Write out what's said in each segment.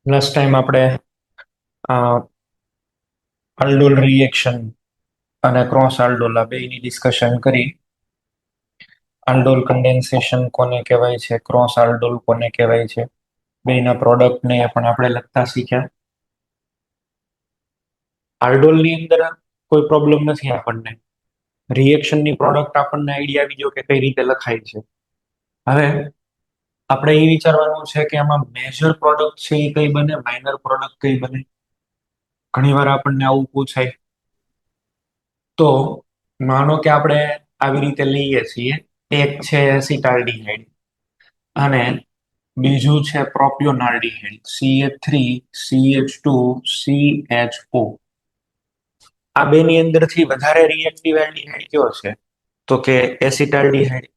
Last time આપણે aldol reaction અને cross aldol આ બેયની ડિસ્કશન કરી. aldol કન્ડેન્સેશન કોને કહેવાય છે, ક્રોસ aldol કોને કહેવાય છે, બેયના પ્રોડક્ટને પણ આપણે લખતા શીખ્યા. aldol ની અંદર કોઈ પ્રોબ્લેમ નથી આપણને. રિએક્શનની પ્રોડક્ટ આપણને આઈડિયા આવી ગયો કે કઈ રીતે લખાય છે. હવે આપણે એ વિચારવાનું છે કે આમાં મેજર પ્રોડક્ટ છે એ કઈ બને, માઇનર પ્રોડક્ટ કઈ બને. ઘણી વાર આપણને આવું પૂછાય. તો માનો કે આપણે આવી રીતે લઈએ છીએ, એક છે એસિટાલ્ડિહાઇડ અને બીજું છે પ્રોપિયોનાલ્ડિહાઇડ, CH3CH2CHO. આ બેની અંદરથી વધારે રિએક્ટિવ એલ્ડિહાઇડ કયો છે? તો કે એસિટાલ્ડિહાઇડ.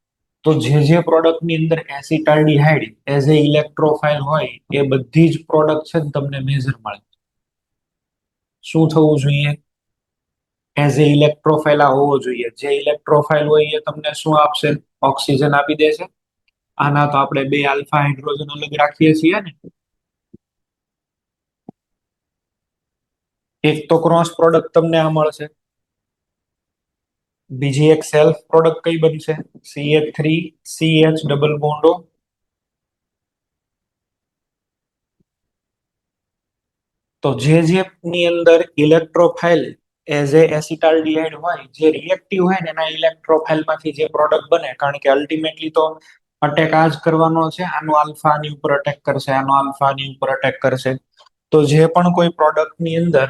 તો જે પ્રોડક્ટની અંદર એસિટાલ્ડિહાઇડ એઝ એ ઇલેક્ટ્રોફાઇલ હોય એ બધી જ પ્રોડક્ટ છે ને તમને મેજર મળે. શું થવું જોઈએ? એઝ એ ઇલેક્ટ્રોફાઇલ હોવો જોઈએ. જે ઇલેક્ટ્રોફાઇલ હોય એ તમને શું આપશે? ઓક્સિજન આપી દેશે. આના તો આપણે બે આલ્ફા હાઇડ્રોજન અલગ રાખીએ છીએ ને. એક તો ક્રોસ પ્રોડક્ટ તમને આ મળશે, બીજી એક સેલ્ફ પ્રોડક્ટ કઈ બનશે? CH3CH double બોન્ડો. તો જે ની અંદર ઇલેક્ટ્રોફાઇલ એઝ એ એસિટાલ્ડિહાઇડ હોય, જે રિએક્ટિવ હોય ને એના ઇલેક્ટ્રોફાઇલ માંથી જે પ્રોડક્ટ બને, કારણ કે અલ્ટિમેટલી તો અટેક આ જ કરવાનો છે. આનો આલ્ફા આની ઉપર અટેક કરશે, આનો આલ્ફા આની ઉપર અટેક કરશે. તો જે પણ કોઈ પ્રોડક્ટ ની અંદર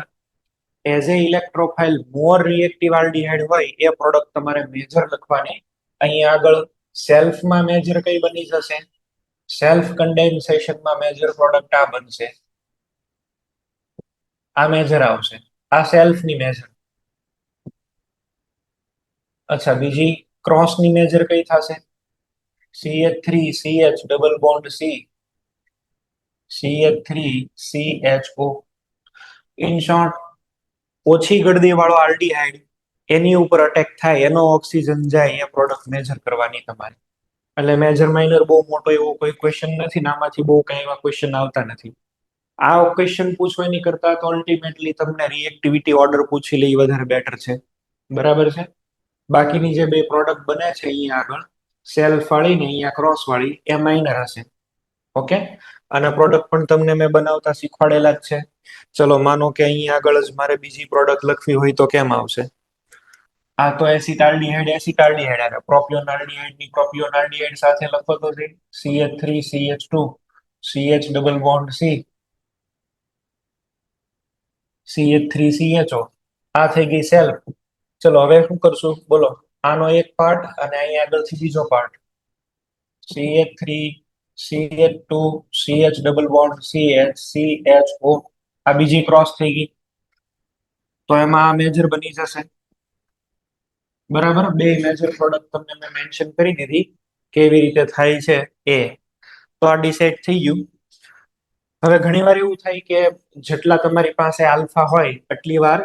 as a electrophile more reactive aldehyde હોય એ પ્રોડક્ટ તમારે મેજર લખવાની. અહીંયા આગળ સેલ્ફમાં મેજર કઈ બની જશે? સેલ્ફ કન્ડેન્સેશનમાં મેજર પ્રોડક્ટ આ બનશે, આ મેજર આવશે. આ સેલ્ફ ની મેજર. અચ્છા, બીજી ક્રોસ ની મેજર કઈ થશે? CH3CH double bond CH3CHO. In short, ઓછી ગળદી વાળો આલ્ડીહાઇડ એની ઉપર અટેક થાય, એનો ઓક્સિજન જાય, એ પ્રોડક્ટ મેજર કરવાની તમારે. એટલે મેજર માઇનર બહુ મોટો એવો કોઈ ક્વેશ્ચન નથી ને, આમાંથી બહુ કઈ એવા ક્વેશ્ચન આવતા નથી. આ ક્વેશ્ચન પૂછવાની કરતા તો અલ્ટિમેટલી તમને રિએક્ટિવિટી ઓર્ડર પૂછી લે વધારે બેટર છે. બરાબર છે. બાકીની જે બે પ્રોડક્ટ બને છે અહીંયા આગળ, સેલ્ફ વાળી ને અહીંયા ક્રોસ વાળી, એ માઇનર હશે. ઓકે. અને પ્રોડક્ટ પણ તમને મેં બનાવતા શીખવાડેલા જ છે. ચલો માનો કે અહીંયા આગળ જ મારે બીજી પ્રોડક્ટ લખવી હોય તો કેમ આવશે? આ તો એસિટાલ્ડિહાઇડ અને પ્રોપિયોનાલ્ડિહાઇડ ની પ્રોપિયોનાલ્ડિહાઇડ સાથે લખો તો CH3CH2CH ડબલ બોન્ડ CH3CHO. આ થઈ ગઈ સેલ્ફ. ચલો હવે શું કરશું બોલો? આનો એક પાર્ટ અને અહીંયા આગળથી બીજો part, CH3CH2CH double bond CHCHO. આ બીજી ક્રોસ થઈ ગઈ. તો એમાં આ મેજર બની જશે. બરાબર. બે મેજર પ્રોડક્ટ તમને મેં મેન્શન કરી દીધી કેવી રીતે થાય છે એ. તો આ ડિસાઇડ થઈ ગયું. હવે ઘણીવાર એવું થાય કે જેટલા તમારી પાસે આલ્ફા હોય એટલી વાર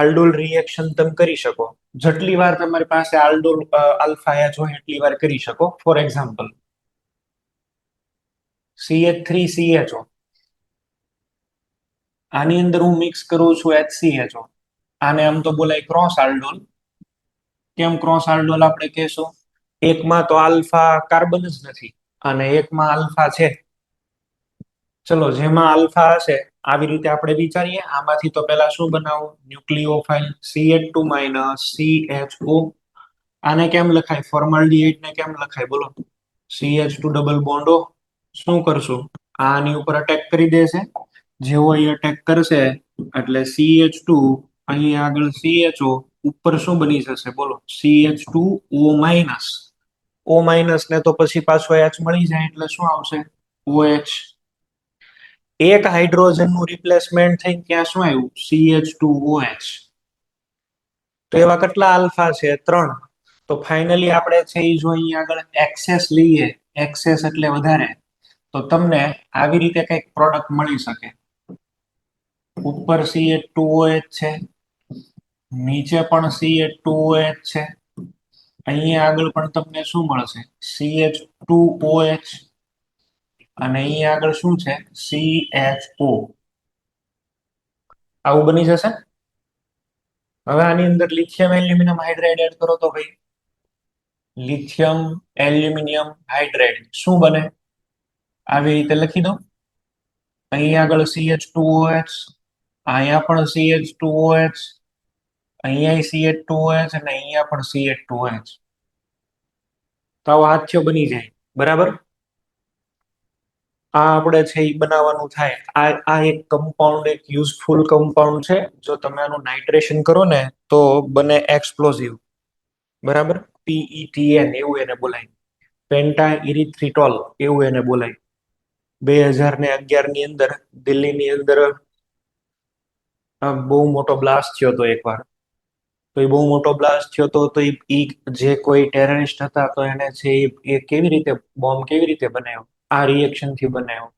aldol રિએક્શન તમે કરી શકો. જેટલી વાર તમારી પાસે aldol આલ્ફા એચ હોય એટલી વાર કરી શકો. ફોર એક્ઝામ્પલ, CH3CHO, આની અંદર હું મિક્સ કરું છું HCHO. આને આમ તો બોલાય ક્રોસ aldol. કેમ ક્રોસ aldol આપણે કહેશું? એકમાં તો આલ્ફા કાર્બન જ નથી અને એકમાં આલ્ફા છે. ચલો, જેમાં આલ્ફા હશે આવી રીતે આપણે વિચારીએ. આમાંથી તો પેલા શું બનાવો? ન્યુક્લિયોફાઇલ CH2 - CHO. આને કેમ લખાય? ફોર્માલ્ડિહાઇડ ને કેમ લખાય બોલો? CH2 double બોન્ડો. શું કરશું? આની ઉપર અટેક કરી દેશે. જેવો એ અટેક કરશે એટલે CH2 અહીંયા આગળ CHO ઉપર શું બની જશે બોલો? CH2O-. O- ને તો પછી પાછો H મળી જાય એટલે શું આવશે? OH. એક હાઇડ્રોજન નું રિપ્લેસમેન્ટ થઈને ત્યાં શું આવ્યું? CH2OH. તો એવા કેટલા આલ્ફા છે? 3. તો ફાઇનલી આપણે છે એ જો અહીંયા આગળ એક્સેસ લઈએ, એક્સેસ એટલે વધારે, તો તમને આવી રીતે કઈક પ્રોડક્ટ મળી શકે. ઉપર CH2OH છે, નીચે પણ CH2OH છે, અહીંયા આગળ પણ તમને શું મળશે? CH2OH. અને અહીંયા આગળ શું છે? CHO. આવું બની જશે. હવે આની અંદર લિથિયમ એલ્યુમિનિયમ હાઇડ્રાઇડ એડ કરો તો ભાઈ લિથિયમ એલ્યુમિનિયમ હાઇડ્રાઇડ શું બને? આવી રીતે લખી દો. અહીંયા આગળ CH2OH, અહીંયા પણ CH2OH, અહીંયા CH2OH અને અહીંયા પણ CH2OH. તો આવો હાથીઓ બની જાય. બરાબર. આ આપણે છે એ બનાવવાનું થાય. આ એક કમ્પાઉન્ડ, એક યુઝફુલ કમ્પાઉન્ડ છે. જો તમે આનું નાઇટ્રેશન કરો ને તો બને એક્સપ્લોઝિવ. બરાબર. PETN એવું એને બોલાય. પેન્ટા ઇરિથ્રિટોલ એવું એને બોલાય. 2011 ની અંદર દિલ્હીની અંદર બહુ મોટો બ્લાસ્ટ થયો હતો એકવાર. તો એ બહુ મોટો બ્લાસ્ટ થયો હતો તો એ જે કોઈ ટેરરિસ્ટ હતા તો એને છે એ કેવી રીતે બોમ્બ કેવી રીતે બનાવ્યો? આ રિએક્શન થી બનાવ્યો.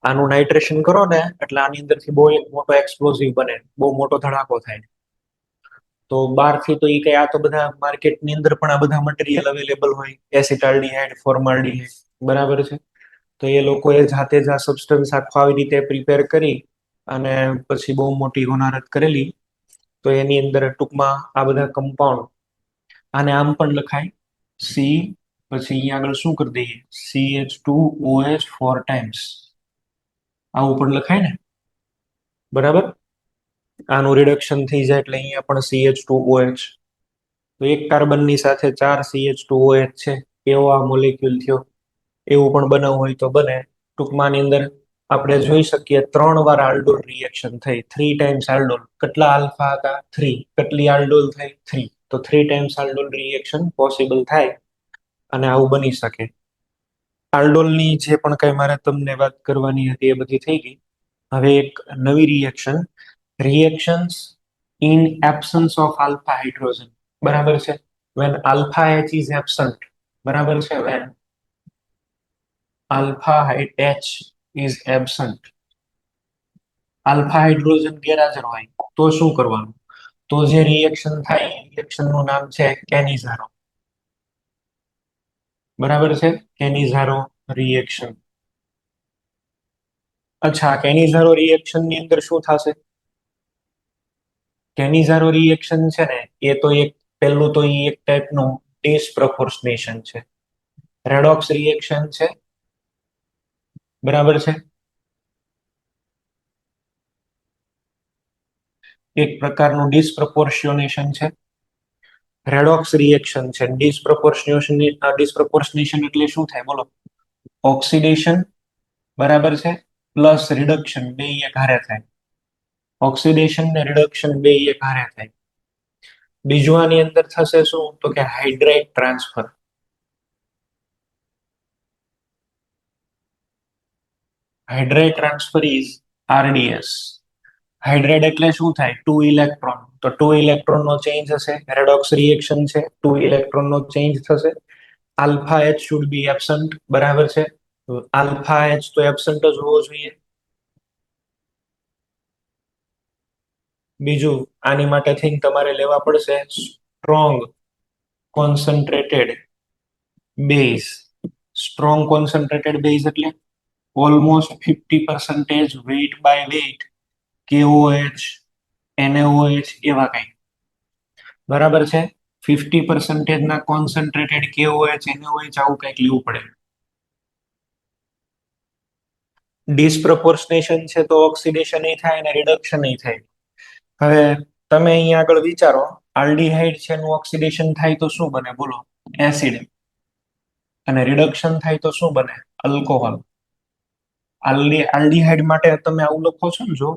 આનું નાઇટ્રેશન કરો ને એટલે આની અંદરથી બહુ એક મોટો એક્સપ્લોઝિવ બને, બહુ મોટો ધડાકો થાય. તો બહારથી તો એ કઈ, આ તો બધા માર્કેટની અંદર પણ આ બધા મટીરિયલ અવેલેબલ હોય, એસિટાલ્ડિહાઇડ, ફોર્માલ્ડિહાઇડ. બરાબર છે. તો એ લોકોએ જાતે જ આ સબસ્ટન્સ આખો આવી રીતે પ્રિપેર કરી અને પછી બહુ મોટી હોનારત કરેલી. તો એની અંદર ટૂંકમાં આ બધા કમ્પાઉન્ડ, આને આમ પણ લખાય સી, પછી અહીંયા આગળ શું કરી દઈએ CH2OH 4 ટાઈમ્સ, આવું પણ લખાય ને. બરાબર. આનું રિડક્શન થઈ જાય એટલે અહીંયા પણ CH2OH. તો એક કાર્બનની સાથે 4 CH2OH છે એવો આ મોલેક્યુલ થયો. એવું પણ બનાવવું હોય તો બને. ટૂંકમાં આની અંદર આપણે જોઈ શકીએ 3 વાર આલ્ડોલ રિએક્શન થઈ, 3 ટાઈમ્સ આલ્ડોલ. કેટલા આલ્ફા હતા? 3. કેટલી આલ્ડોલ થઈ? 3. તો 3 ટાઈમ્સ આલ્ડોલ રિએક્શન પોસિબલ થાય અને આવું બની શકે. આલ્ડોલની જે પણ કઈ મારે તમને વાત કરવાની હતી એ બધી થઈ ગઈ. હવે એક નવી reaction, reactions in absence of alpha hydrogen. બરાબર છે. when alpha H is absent. બરાબર છે. when alpha H is absent, alpha hydrogen ગેરહાજર હોય તો શું કરવાનું? તો જે રિએક્શન થાય રિએક્શન નું નામ છે કેનિઝારો. બરાબર છે. કેનિઝારો રિએક્શન. અચ્છા, કેનિઝારો રિએક્શન ની અંદર શું થશે? કેનિઝારો રિએક્શન છે ને એ તો એક પહેલું તો એ એક ટાઈપનું ડિસપ્રોપોર્શનેશન છે. રેડોક્સ રિએક્શન છે. બરાબર છે. એક પ્રકારનું ડિસપ્રોપોર્શનેશન છે. રેડોક્સ રિએક્શન છે. ડિસપ્રોપોર્શનેશન એટલે શું થાય બોલો? ઓક્સિડેશન. બરાબર છે. પ્લસ રિડક્શન બે એક હારે થાય. ઓક્સિડેશન ને રિડક્શન બે એક હારે થાય. બીજું આની અંદર થશે શું? તો કે hydride transfer. Hydride transfer is RDS. Hydride એટલે શું થાય? 2 ઇલેક્ટ્રોન. તો 2 ઇલેક્ટ્રોન નો ચેન્જ હશે. રેડોક્સ રિએક્શન છે, 2 ઇલેક્ટ્રોન નો ચેન્જ થશે. Alpha H should be absent. બરાબર છે. આલ્ફા H તો એબસન્ટ જ હોવો જોઈએ. બીજું આની માટે થઈને તમારે લેવા પડશે strong concentrated base. Strong concentrated base એટલે almost 50% weight by weight KOH, NaOH એવા કઈ. બરાબર છે. 50% ના કોન્સન્ટ્રેટેડ KOH, NaOH આવું કઈક લેવું પડે. ડિસપ્રોપોર્શનેશન છે તો ઓક્સિડેશન એ થાય અને રિડક્શન એ થાય. હવે તમે અહીંયા આગળ વિચારો, આલ્ડીહાઇડ છે એનું ઓક્સિડેશન થાય તો શું બને બોલો? એસિડ. અને રિડક્શન થાય તો શું બને? આલ્કોહોલ. આલ્ડીહાઇડ માટે તમે આવું લખો છો ને, જો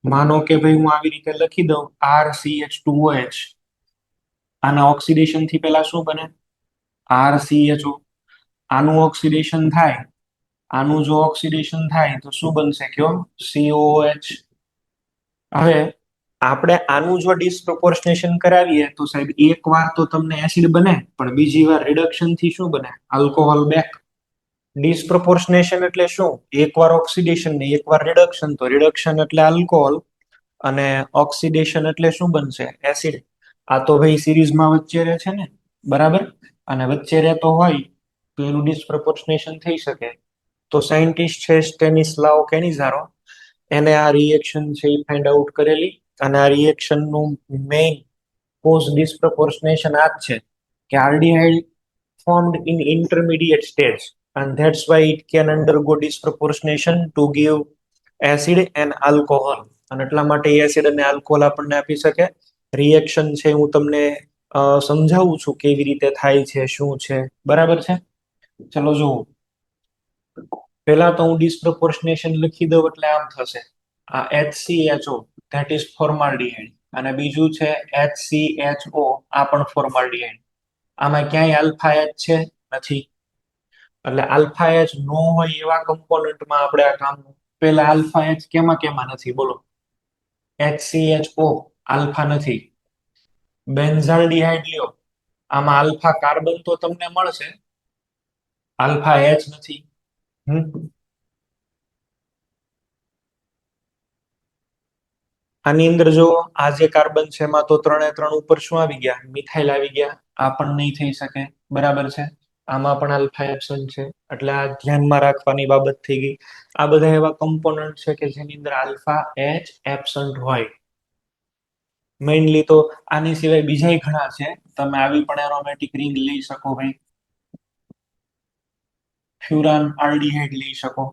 માનો કે ભાઈ હું આવી રીતે લખી દઉં RCH2OH, આના ઓક્સિડેશન થી પહેલા શું બને? RCHO. આનું ઓક્સિડેશન થાય, આનું જો ઓક્સિડેશન થાય તો શું બનશે કયો? COOH. હવે આપણે આનું જો ડિસપ્રોપોર્શનેશન કરાવીએ તો સાહેબ એક વાર તો તમને એસિડ બને, પણ બીજી વાર રિડક્શન થી શું બને? Alcohol back. ડિસપ્રોપોર્શનેશન એટલે શું? એકવાર ઓક્સિડેશન ને એકવાર રિડક્શન. તો રિડક્શન એટલે આલ્કોહોલ અને ઓક્સિડેશન એટલે શું બનશે? એસિડ. આ તો ભાઈ સિરીઝમાં વચ્ચે રહે છે ને. બરાબર. અને વચ્ચે રહેતો હોય તો એનું ડિસ્પ્રોપોર્શનેશન થઈ શકે. તો સાયન્ટિસ્ટ છે સ્ટેનિસ્લાવ કેનિઝારો, એને આ રિએક્શન છે એ ફાઇન્ડ આઉટ કરેલી, અને આ રિએક્શન નું મેઇન કોઝ ડિસ્પ્રોપોર્શનેશન આ જ છે કે aldehyde formed in intermediate stage, and that's why it can undergo disproportionation to give acid and alcohol. અને એટલા માટે એસિડ અને આલ્કોહોલ આપણને આપી શકે. રિએક્શન છે હું તમને સમજાવું છું કેવી રીતે થાય છે, શું છે, બરાબર છે. ચલો જુઓ, પહેલા તો હું ડિસ્પ્રોપોર્શનેશન લખી દઉં એટલે આમ થશે. આ HCHO ધેટ ઇઝ ફોર્માલ્ડિહાઇડ, અને બીજું છે HCHO, આ પણ ફોર્માલ્ડિહાઇડ. આમાં ક્યાંય આલ્ફા એચ છે નથી, એટલે આલ્ફા એચ નો હોય એવા કમ્પોનન્ટમાં આપણે આ કામ. પેલા આલ્ફા એચ કેમાં કેમાં નથી બોલો? HCHO આલ્ફા નથી. બેન્ઝાલ્ડિહાઇડ લ્યો, આમાં આલ્ફા કાર્બન તો તમને મળશે, આલ્ફા એચ નથી. આની અંદર જો આ જે કાર્બન છે એમાં તો 3 ઉપર શું આવી ગયા? મિથાઇલ આવી ગયા. આ પણ નહીં થઈ શકે, બરાબર છે. આમાં પણ આલ્ફા એબ્સન્ટ છે, એટલે આ ધ્યાનમાં રાખવાની બાબત થઈ ગઈ. આ બધા એવા કમ્પોનન્ટ છે કે જેની અંદર આલ્ફા એચ એબ્સન્ટ હોય. મેઇનલી તો આની સિવાય બીજા ઘણા છે, તમે આવી પણ એરોમેટિક રિંગ લઈ શકો ભાઈ, ફ્યુરાન આલ્ડીહાઇડ લઈ શકો.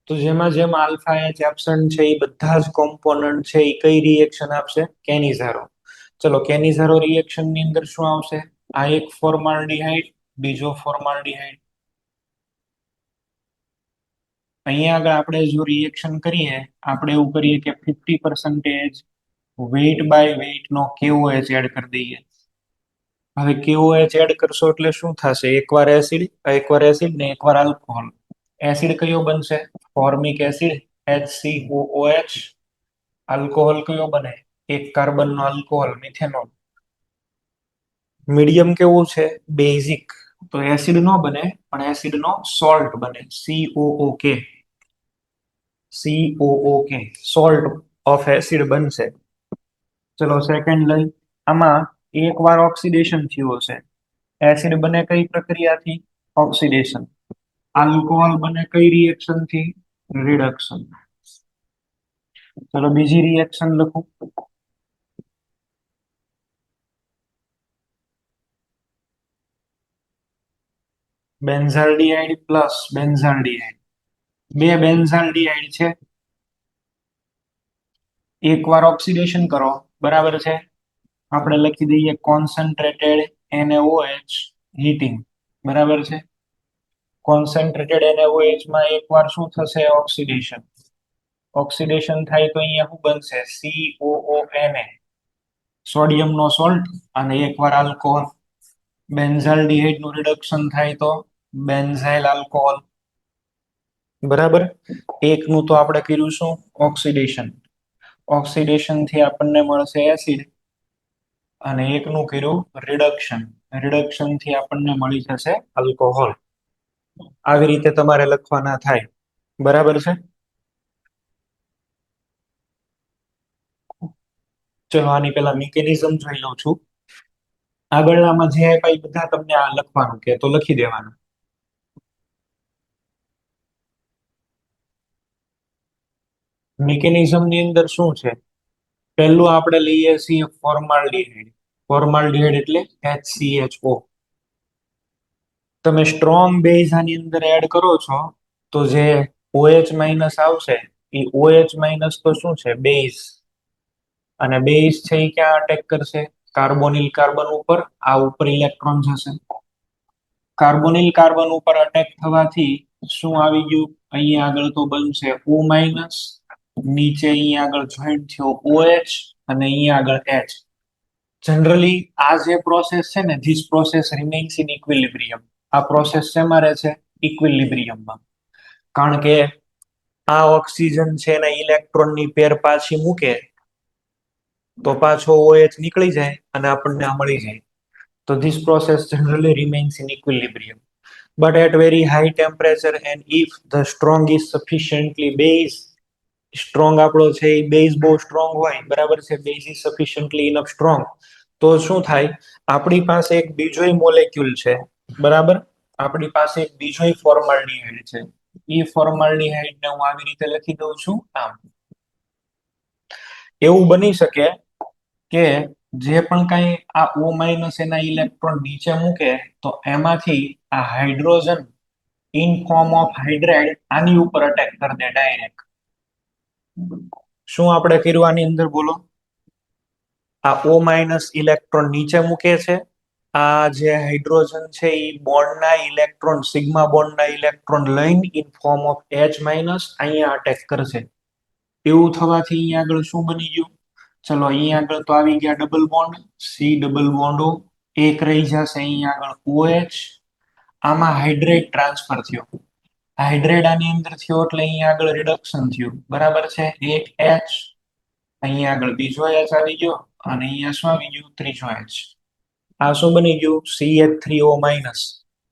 તો જેમાં જેમાં આલ્ફા એચ એબ્સન્ટ છે એ બધા જ કોમ્પોનન્ટ છે એ કઈ રિએક્શન આપશે? કેનિઝારો. ચલો કેનિઝારો રિએક્શન ની અંદર શું આવશે? આ એક ફોર્માલ્ડિહાઇડ, બીજો ફોર્માલ્ડિહાઇડ. અહીંયા આગળ આપણે જો રિએક્શન કરીએ, આપણે એવું કરીએ કે 50% વેઇટ બાય વેઇટ નો KOH એડ કરી દઈએ. હવે KOH એડ કરશો એટલે શું થશે? એકવાર એસિડ ને એકવાર આલ્કોહોલ. એસિડ કયો બનશે? Formic acid HCOOH. આલ્કોહોલ કયો બને? એક કાર્બન નો આલ્કોહોલ, મિથેનોલ. મીડિયમ કેવું છે? બેઝિક. તો એસિડ નો બને, પણ એસિડ નો સોલ્ટ બને, COOK. સોલ્ટ ઓફ એસિડ બનશે. ચલો સેકન્ડ લઈ. આમાં એકવાર ઓક્સિડેશન થયું હશે. એસિડ બને કઈ પ્રક્રિયાથી? ઓક્સિડેશન. આલ્કોહોલ બને કઈ રિએક્શન થી? રિડક્શન. ચલો બીજી રિએક્શન લખું. Benzaldehyde plus benzaldehyde. બે બેન્ઝાલ્ડિહાઇડ છે, એકવાર ઓક્સિડેશન કરો, બરાબર છે. આપણે લખી દઈએ કોન્સન્ટ્રેટેડ NaOH હીટિંગ, બરાબર છે. કોન્સન્ટ્રેટેડ NaOH માં એકવાર શું થશે? ઓક્સિડેશન. ઓક્સિડેશન થાય તો અહીંયા શું બનશે? COONA, સોડિયમ નો સોલ્ટ, અને એકવાર આલ્કોહોલ. બેન્ઝાલ્ડિહાઇડ નું રિડક્શન થાય તો બેન્ઝાઇલ આલ્કોહોલ, બરાબર. એકનું તો આપણે કર્યું શું? ઓક્સિડેશન. ઓક્સિડેશન થી આપણને મળશે એસિડ, અને એકનું કર્યું રિડક્શન. રિડક્શન થી આપણને મળી જશે આલ્કોહોલ. આવી રીતે તમારે લખવાના થાય, બરાબર છે. ચલો આની પેલા મિકેનિઝમ જોઈ લઉં છું. આગળનામાં જે આપ્યા એ બધા તમને આ લખવાનું કે તો લખી દેવાનું. મિકેનિઝમ ની અંદર શું છે? પહેલું આપણે લઈએ છીએ ફોર્માલ્ડિહાઇડ. ફોર્માલ્ડિહાઇડ એટલે HCHO. તમે સ્ટ્રોંગ બેઝ આની અંદર એડ કરો છો તો જે OH માઇનસ આવશે એ OH માઇનસ તો શું છે? બેઝ. અને બેઝ છે એ ક્યાં અટેક કરશે? કાર્બોનિલ કાર્બન ઉપર. આ ઉપર ઇલેક્ટ્રોન જશે. કાર્બોનિલ કાર્બન ઉપર અટેક થવાથી શું આવી ગયું? અહીંયા આગળ તો બનશે O માઇનસ, નીચે અહીંયા આગળ જોઈન્ટ થયો OH, અને અહીંયા આગળ H. જનરલી આ જે પ્રોસેસ છે ને, this process remains in equilibrium. આ પ્રોસેસ શેમાં રહે છે? ઇક્વિલિબ્રિયમમાં. કારણ કે આ ઓક્સિજન છે એના ઇલેક્ટ્રોનની પેર પાછી મૂકે તો પાછો OH નીકળી જાય અને આપણને આ મળી જાય. તો this process generally remains in equilibrium. But at very high temperature, and if the strong is sufficiently base, strong આપણો છે એ બેઝ બહુ સ્ટ્રોંગ હોય, બરાબર છે. Base is sufficiently enough strong. તો શું થાય? આપણી પાસે એક બીજો મોલેક્યુલ છે, બરાબર. આપણી પાસે એક બીજો ફોર્માલ્ડિહાઇડ છે. એ ફોર્માલ્ડિહાઇડ ને હું આવી રીતે લખી દઉં છું આમ. એવું બની શકે કે જે પણ કઈ આ O માઇનસ એના ઇલેક્ટ્રોન નીચે મૂકે તો એમાંથી આ hydrogen in form of hydride આની ઉપર અટેક કરી દે ડાયરેક્ટ. શું આપણે કર્યું આની અંદર બોલો? આ O માઇનસ ઇલેક્ટ્રોન નીચે મૂકે છે. આ જે હાઇડ્રોજન છે એ બોન્ડના ઇલેક્ટ્રોન સિગ્મા બોન્ડના ઇલેક્ટ્રોન લઈને in form of H minus અહીંયા અટેક કરશે. એવું થવાથી અહીંયા આગળ શું બની ગયું? ચલો અહીંયા આગળ તો આવી ગયા ડબલ બોન્ડ, સી ડબલ બોન્ડો, એક રહી જશે અહીંયા આગળ OH. આમાં હાઇડ્રેટ ટ્રાન્સફર થયો. હાઇડ્રેટ આની અંદર થયો એટલે અહીંયા આગળ રિડક્શન થયું. બરાબર છે? એક H, અહીંયા આગળ બીજો H આવી ગયો અને અહીંયા શું આવી ગયું? ત્રીજો H. આ શું બની ગયું? CH3O minus.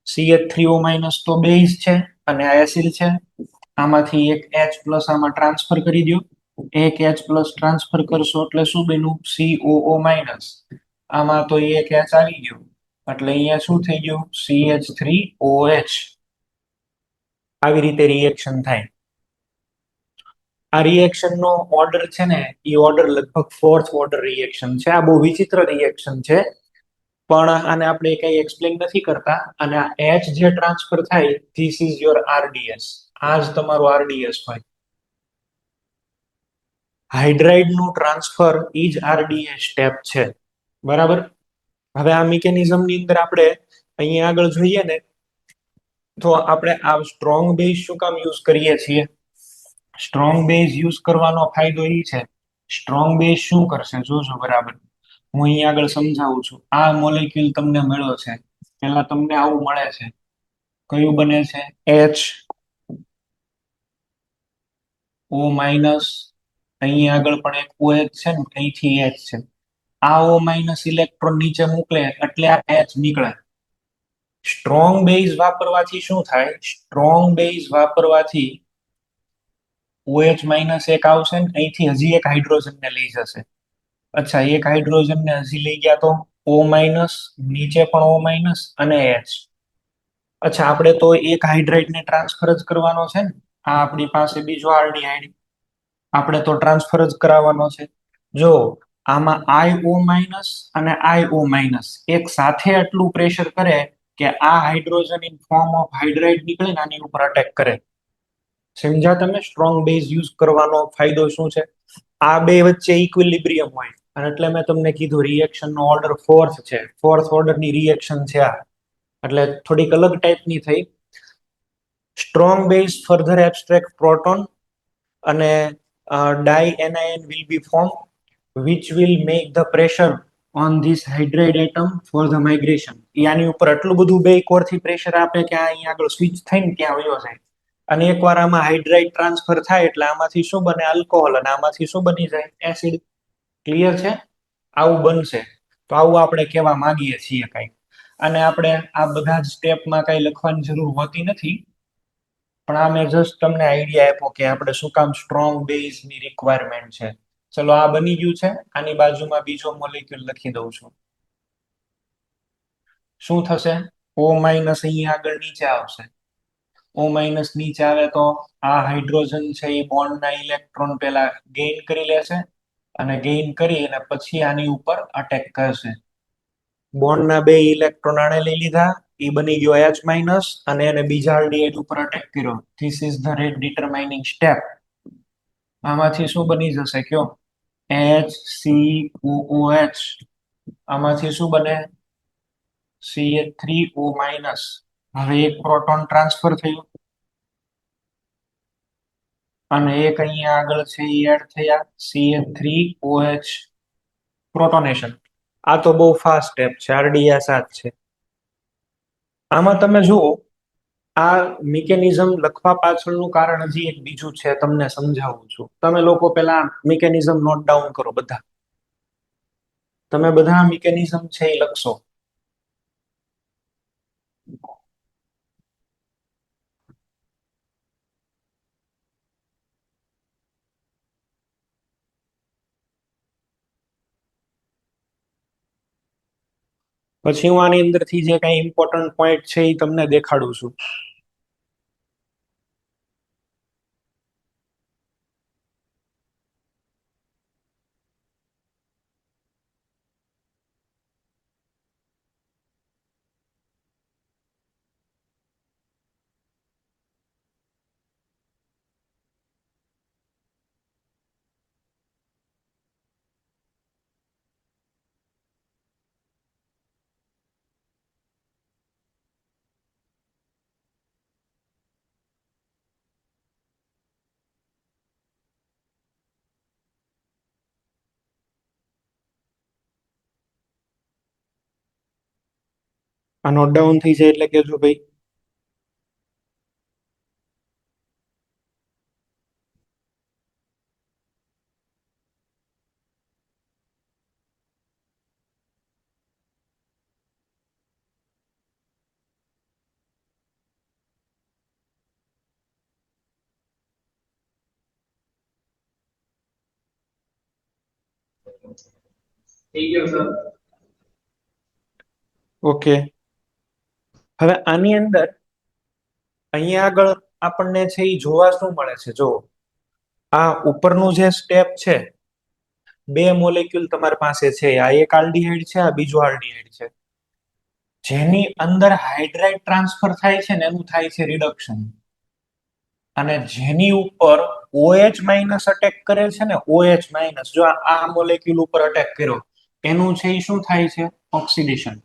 CH3O માઇનસ તો બેઝ છે અને આ એસિડ છે. આમાંથી એક H પ્લસ આમાં ટ્રાન્સફર કરી દો. એક H પ્લસ ટ્રાન્સફર કરશો એટલે શું બન્યું? COO minus. આમાં તો એક H આવી ગયો એટલે અહીંયા શું થઈ ગયું? CH3OH. આવી રીતે રિએક્શન થાય. આ રિએક્શન નો ઓર્ડર છે ને એ ઓર્ડર લગભગ ફોર્થ ઓર્ડર રિએક્શન છે. આ બહુ વિચિત્ર રિએક્શન છે પણ આને આપણે કઈ એક્સપ્લેન નથી કરતા. અને આ H જે ટ્રાન્સફર થાય ધીસ ઇઝ યોર RDS. આ જ તમારું RDS હોય. હાઇડ્રાઇડ નું ટ્રાન્સફર ઈ જ RDS સ્ટેપ છે. બરાબર? હવે આ મિકેનિઝમ ની અંદર આપણે અહીંયા આગળ જોઈએ ને તો આપણે આ સ્ટ્રોંગ બેઝ શું કામ યુઝ કરીએ છીએ? સ્ટ્રોંગ બેઝ યુઝ કરવાનો ફાયદો એ છે, સ્ટ્રોંગ બેઝ શું કરશે જોજો બરાબર. હું અહીંયા આગળ સમજાવું છું. આ મોલેક્યુલ તમને મળ્યો છે, પેલા તમને આવું મળે છે. કયું બને છે? H O minus. અહીંયા આગળ પણ એક OH છે ને, અહીંથી H છે. આ O માઇનસ ઇલેક્ટ્રોન નીચે મોકલે એટલે આ H નીકળે. સ્ટ્રોંગ બેઝ વાપરવાથી શું થાય? સ્ટ્રોંગ બેઝ વાપરવાથી OH માઇનસ એક આવશે ને અહીંથી હજી એક હાઇડ્રોજન ને લઈ જશે. અચ્છા, એક હાઇડ્રોજન ને હજી લઈ ગયા તો O માઇનસ, નીચે પણ O માઇનસ અને H. અચ્છા, આપણે તો એક હાઇડ્રાઇડ ને ટ્રાન્સફર જ કરવાનો છે ને. આ આપણી પાસે બીજો આલ્ડીહાઇડ, આપણે તો ટ્રાન્સફર જ કરાવવાનો છે. જો આમાં IO માઇનસ અને IO માઇનસ એક સાથે આટલું પ્રેશર કરે કે આ hydrogen in form of hydride નીકળે ને આની ઉપર અટેક કરે. સમજ્યા તમે? સ્ટ્રોંગ બેઝ યુઝ કરવાનો ફાયદો શું છે? આ બે વચ્ચે ઇક્વિલિબ્રિયમ હોય અને એટલે મેં તમને કીધું રિએક્શન નો ઓર્ડર ફોર્થ છે. ફોર્થ ઓર્ડર ની રિએક્શન છે આ. એટલે થોડીક અલગ ટાઈપની થઈ. Strong base further abstract proton અને dianion will be formed which will make the pressure on this hydride atom for the migration. આની ઉપર આટલું બધું બે કોર થી પ્રેશર આપે કે આ અહીંયા આગળ સ્વિચ થઈને ત્યાં વયો જાય. અને એકવાર આમાં હાઇડ્રાઇડ ટ્રાન્સફર થાય એટલે આમાંથી શું બને? આલ્કોહોલ. અને આમાંથી શું બની જાય? એસિડ. ક્લિયર છે? આવું બનશે. તો આવું આપણે કહેવા માંગીએ છીએ કઈ. અને આપણે આ બધા જ સ્ટેપમાં કઈ લખવાની જરૂર હોતી નથી, પણ આ મેં જસ્ટ તમને આઈડિયા આપ્યો કે આપણે શું કામ સ્ટ્રોંગ બેઝ ની રિક્વાયરમેન્ટ છે. ચલો, આ બની ગયું છે. આની બાજુમાં બીજો મોલેક્યુલ લખી દઉં છું. શું થશે? O માઇનસ અહીંયા આગળ નીચે આવશે. O માઇનસ નીચે આવે તો આ હાઇડ્રોજન છે એ બોન્ડ ના ઇલેક્ટ્રોન પેલા ગેઇન કરી લેશે અને ગેઇન કરી અને પછી આની ઉપર અટેક કરશે. બોન્ડ ના બે ઇલેક્ટ્રોન આને લઈ લીધા, એ બની ગયો H માઇનસ અને એને બીજા આલ્ડીહાઇડ ઉપર અટેક કર્યો. This is the rate determining step. આમાંથી શું બની જશે કયો? HCOOH. આમાંથી શું બને? CH3O minus. હવે એક પ્રોટોન ટ્રાન્સફર થયું અને એક અહીંયા આગળ છે એ એડ થયા CH3OH પ્રોટોનેશન. આ તો બહુ ફાસ્ટ સ્ટેપ છે, RDS આ જ છે. આમાં તમે જુઓ, આ મિકેનિઝમ લખવા પાછળનું કારણ હજી એક બીજું છે, તમને સમજાવું છું. તમે લોકો પેલા મિકેનિઝમ નોટ ડાઉન કરો બધા. તમે બધા મિકેનિઝમ છે એ લખશો. પછી હું આની અંદર થી જે કઈ ઇમ્પોર્ટન્ટ પોઈન્ટ છે એ તમને દેખાડું છું. આ નોટ ડાઉન થઈ જાય એટલે કેજો ભાઈ. થઈ ગયો સર. ઓકે. હવે આની અંદર અહીંયા આગળ આપણને છે એ જોવા શું મળે છે? જો આ ઉપરનું જે સ્ટેપ છે, બે મોલેક્યુલ તમારી પાસે છે, આ એક આલ્ડીહાઇડ છે, આ બીજો આલ્ડીહાઇડ છે. જેની અંદર હાઇડ્રાઇડ ટ્રાન્સફર થાય છે ને એનું થાય છે રિડક્શન. અને જેની ઉપર OH માઇનસ અટેક કરે છે ને, OH માઇનસ, જો આ મોલેક્યુલ ઉપર અટેક કર્યો, એનું છે એ શું થાય છે? ઓક્સિડેશન.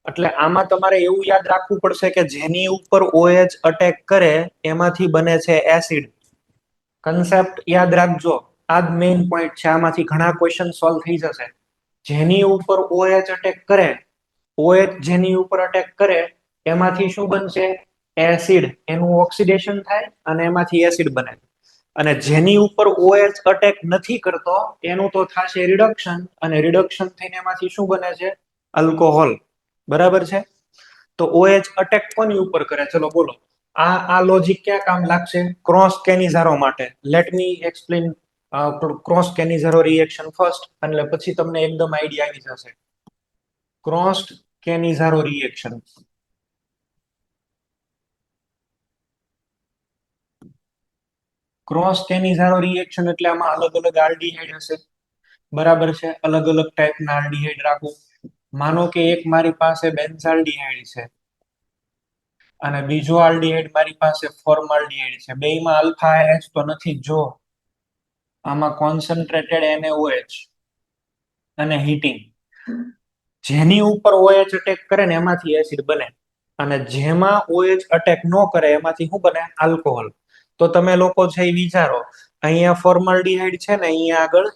એટલે આમાં તમારે એવું યાદ રાખવું પડશે કે જેની ઉપર OH અટેક કરે એમાંથી બને છે એસિડ. કન્સેપ્ટ યાદ રાખજો. આ જ મેઇન પોઈન્ટ છે. આમાંથી ઘણા ક્વેશ્ચન સોલ્વ થઈ જશે. જેની ઉપર OH અટેક કરે, OH જેની ઉપર અટેક કરે એમાંથી શું બનશે? એસિડ. એનું ઓક્સિડેશન થાય અને એમાંથી એસિડ બને. અને જેની ઉપર OH અટેક નથી કરતો એનું તો થશે રિડક્શન, અને રિડક્શન થઈને એમાંથી શું બને છે? આલ્કોહોલ. બરાબર છે? તો OH અટેક કોની ઉપર કરે? ચલો બોલો. આ લોજિક ક્યાં કામ લાગશે? ક્રોસ કેનિઝારો માટે. Let me explain cross Cannizzaro reaction first, એટલે પછી તમને એકદમ આઈડિયા આવી જશે. Cross Cannizzaro reaction. Cross Cannizzaro reaction એટલે આમાં અલગ અલગ આલ્ડીહાઇડ હશે. બરાબર છે? અલગ અલગ ટાઈપના આલ્ડીહાઇડ રાખો. માનો કે એક મારી પાસે બેન્ઝાલ્ડીહાઇડ છે અને બીજો આલ્ડીહાઇડ મારી પાસે ફોર્માલ્ડીહાઇડ છે. બેયમાં આલ્ફા H તો નથી. જો આમાં કોન્સન્ટ્રેટેડ NaOH અને હીટિંગ. જેની ઉપર OH અટેક કરે ને એમાંથી એસિડ બને, અને જેમાં OH અટેક ન કરે એમાંથી શું બને? આલ્કોહોલ. તો તમે લોકો છે એ વિચારો, અહીંયા ફોર્માલ્ડીહાઇડ છે ને અહીંયા આગળ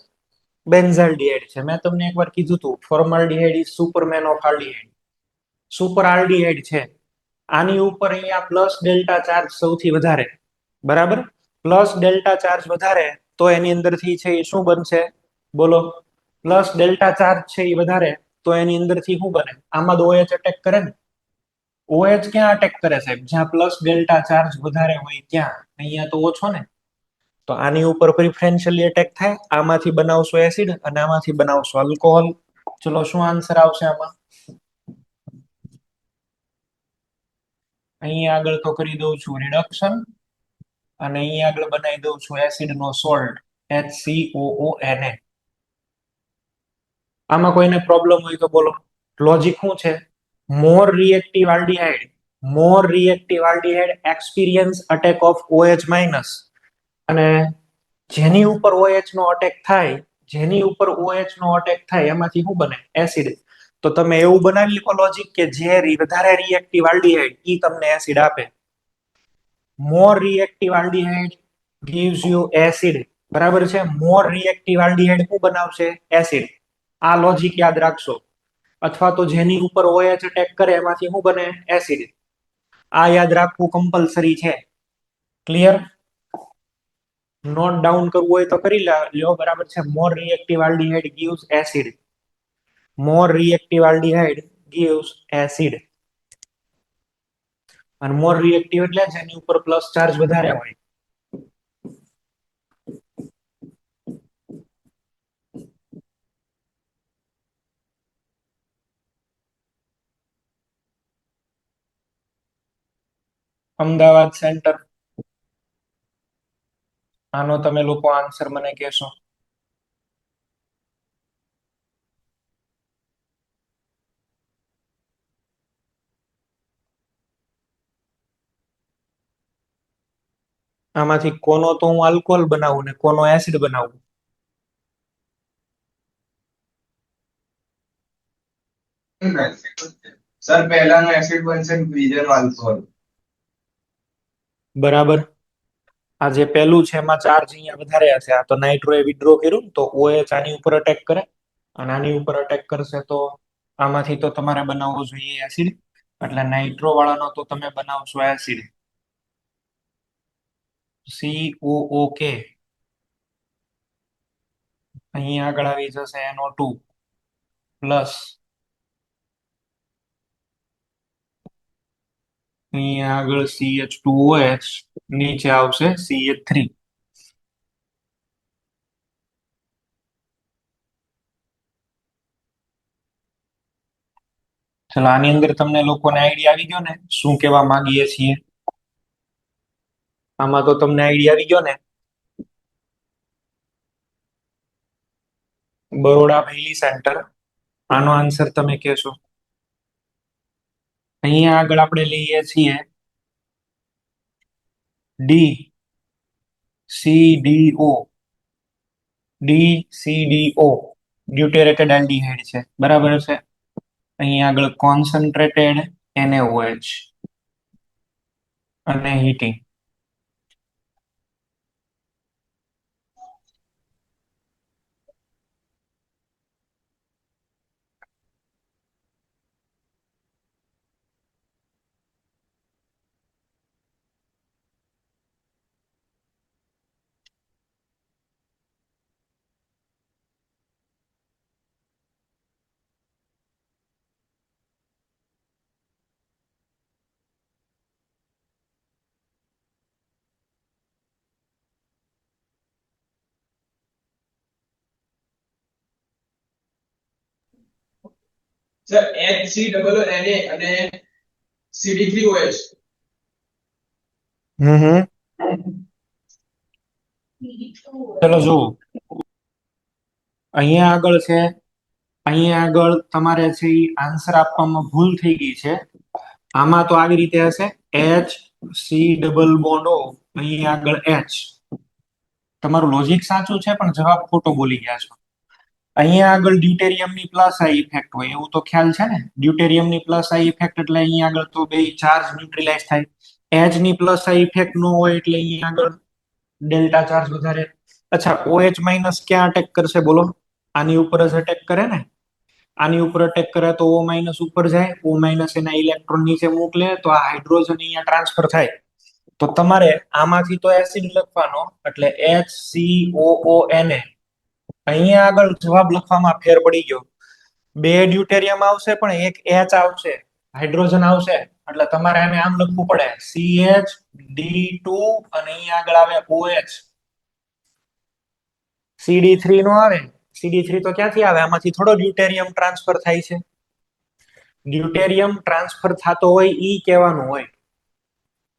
બેન્ઝાલ્ડીહાઇડ છે. મેં તમને એકવાર કીધું હતું, formaldehyde is superman of aldehyde. Super aldehyde છે. આની ઉપર અહીંયા પ્લસ ડેલ્ટા ચાર્જ સૌથી વધારે. બરાબર? પ્લસ ડેલ્ટા ચાર્જ વધારે તો એની અંદરથી છે એ શું બનશે? બોલો. પ્લસ ડેલ્ટા ચાર્જ છે એ વધારે તો એની અંદરથી શું બને? આમાં તો OH અટેક કરે ને. OH ક્યાં અટેક કરે સાહેબ? જ્યાં પ્લસ ડેલ્ટા ચાર્જ વધારે હોય ત્યાં. અહીંયા તો ઓછો ને. તો આની ઉપર પ્રિફરન્શિયલી અટેક થાય, આમાંથી બનાવશો એસિડ અને આમાંથી બનાવશો આલ્કોહોલ. ચલો શું આન્સર આવશે આમાં? અહીંયા આગળ તો કરી દઉં છું રિડક્શન, અને અહીંયા આગળ બનાવી દઉં છું એસિડ નો સોલ્ટ HCOONA. આમાં કોઈને પ્રોબ્લેમ હોય તો બોલો. લોજિક શું છે? More reactive aldehyde, more reactive aldehyde experience attack of OH minus, અને જેની ઉપર OH નો અટેક થાય, જેની ઉપર OH નો અટેક થાય એમાંથી શું બને? એસિડ. તો તમે એવું બનાવી લો લોજિક કે જે વધારે રિએક્ટિવ આલ્ડીહાઇડ ઈ તમને એસિડ આપે. More reactive aldehyde gives you acid. બરાબર છે? મોર રિએક્ટિવ આલ્ડીહાઇડ શું બનાવશે? એસિડ. આ લોજિક યાદ રાખશો. અથવા તો જેની ઉપર OH અટેક કરે એમાંથી શું બને? એસિડ. આ યાદ રાખવું કમ્પલસરી છે. ક્લિયર? નોટ ડાઉન કરવું હોય તો કરી લ્યો. બરાબર છે? More reactive aldehyde gives acid. મોર રિએક્ટિવ આલ્ડીહાઇડ gives acid. અને મોર રિએક્ટિવ એટલે જેની ઉપર પ્લસ ચાર્જ વધારે હોય. અમદાવાદ સેન્ટર. આનો તમે લોકો આન્સર મને કહેશો. આમાંથી કોનો તો હું આલ્કોહોલ બનાવું ને કોનો એસિડ બનાવું. સર પહેલાનો એસિડ બનશે ને બીજાનો આલ્કોહોલ. બરાબર. આ જે પહેલું છે એમાં ચાર્જ અહીંયા વધારે હશે. આ તો નાઇટ્રો એ વિડ્રો કર્યું ને તો OH આની ઉપર અટેક કરે અને આની ઉપર અટેક કરશે તો આમાંથી તો તમારે બનાવવો જોઈએ એસિડ. એટલે નાઇટ્રો વાળાનો તો તમે બનાવશો એસિડ COOK. અહીંયા આગળ આવી જશે NO2 પ્લસ. અહીંયા આગળ CH2OH, નીચે આવશે CH3. ચલો આની અંદર તમને લોકોને આઈડિયા આવી ગયો ને શું કહેવા માંગીએ છીએ. આમાં તો તમને આઈડિયા આવી ગયો ને. બરોડા વહેલી સેન્ટર. આનો આન્સર તમે કહેશો. અહીંયા આગળ આપણે લઈએ છીએ DCDO. ડ્યુટેરેટેડ એલ્ડિહાઇડ છે, બરાબર છે. અહીંયા આગળ કોન્સન્ટ્રેટેડ NaOH અને હીટિંગ. સર HCOO Na અને CD3OH. ચલો જુઓ. અહીંયા આગળ છે. અહીંયા આગળ તમારે છે ઈ આન્સર આપવામાં ભૂલ થઈ ગઈ છે. આમાં તો આવી રીતે હશે HC ડબલ બોન્ડ O, અહીંયા આગળ H. તમારું લોજિક સાચું છે પણ જવાબ ખોટો બોલી ગયા છો. અહીંયા આગળ ડ્યુટેરિયમની પ્લસ આઈ ઇફેક્ટ હોય એવું તો ખ્યાલ છે ને. ડ્યુટેરિયમની પ્લસ આઈ ઇફેક્ટ એટલે અહીંયા આગળ તો બે ચાર્જ ન્યુટ્રલાઇઝ થાય. H ની પ્લસ આઈ ઇફેક્ટ ન હોય એટલે અહીંયા આગળ ડેલ્ટા ચાર્જ વધારે. અચ્છા, OH માઇનસ ક્યાં અટેક કરશે બોલો? આની ઉપર જ અટેક કરે ને. આની ઉપર અટેક કરે તો O માઇનસ ઉપર જાય. O માઇનસ એના ઇલેક્ટ્રોન નીચે મોકલે તો આ હાઇડ્રોજન અહીંયા ટ્રાન્સફર થાય. તો તમારે આમાંથી તો એસિડ લખવાનો એટલે HCOONA. અહીંયા આગળ જવાબ લખવામાં ફેર પડી ગયો. બે ડ્યુટેરિયમ આવશે પણ એક H આવશે, હાઇડ્રોજન આવશે. એટલે તમારે આને આમ લખવું પડે CH_D2 અને અહીંયા આગળ આવે OH. CD3 નો આવે. CD3 તો ક્યાંથી આવે? આમાંથી થોડો ડ્યુટેરિયમ ટ્રાન્સફર થાય છે. ડ્યુટેરિયમ ટ્રાન્સફર થતો હોય ઈ કહેવાનું હોય.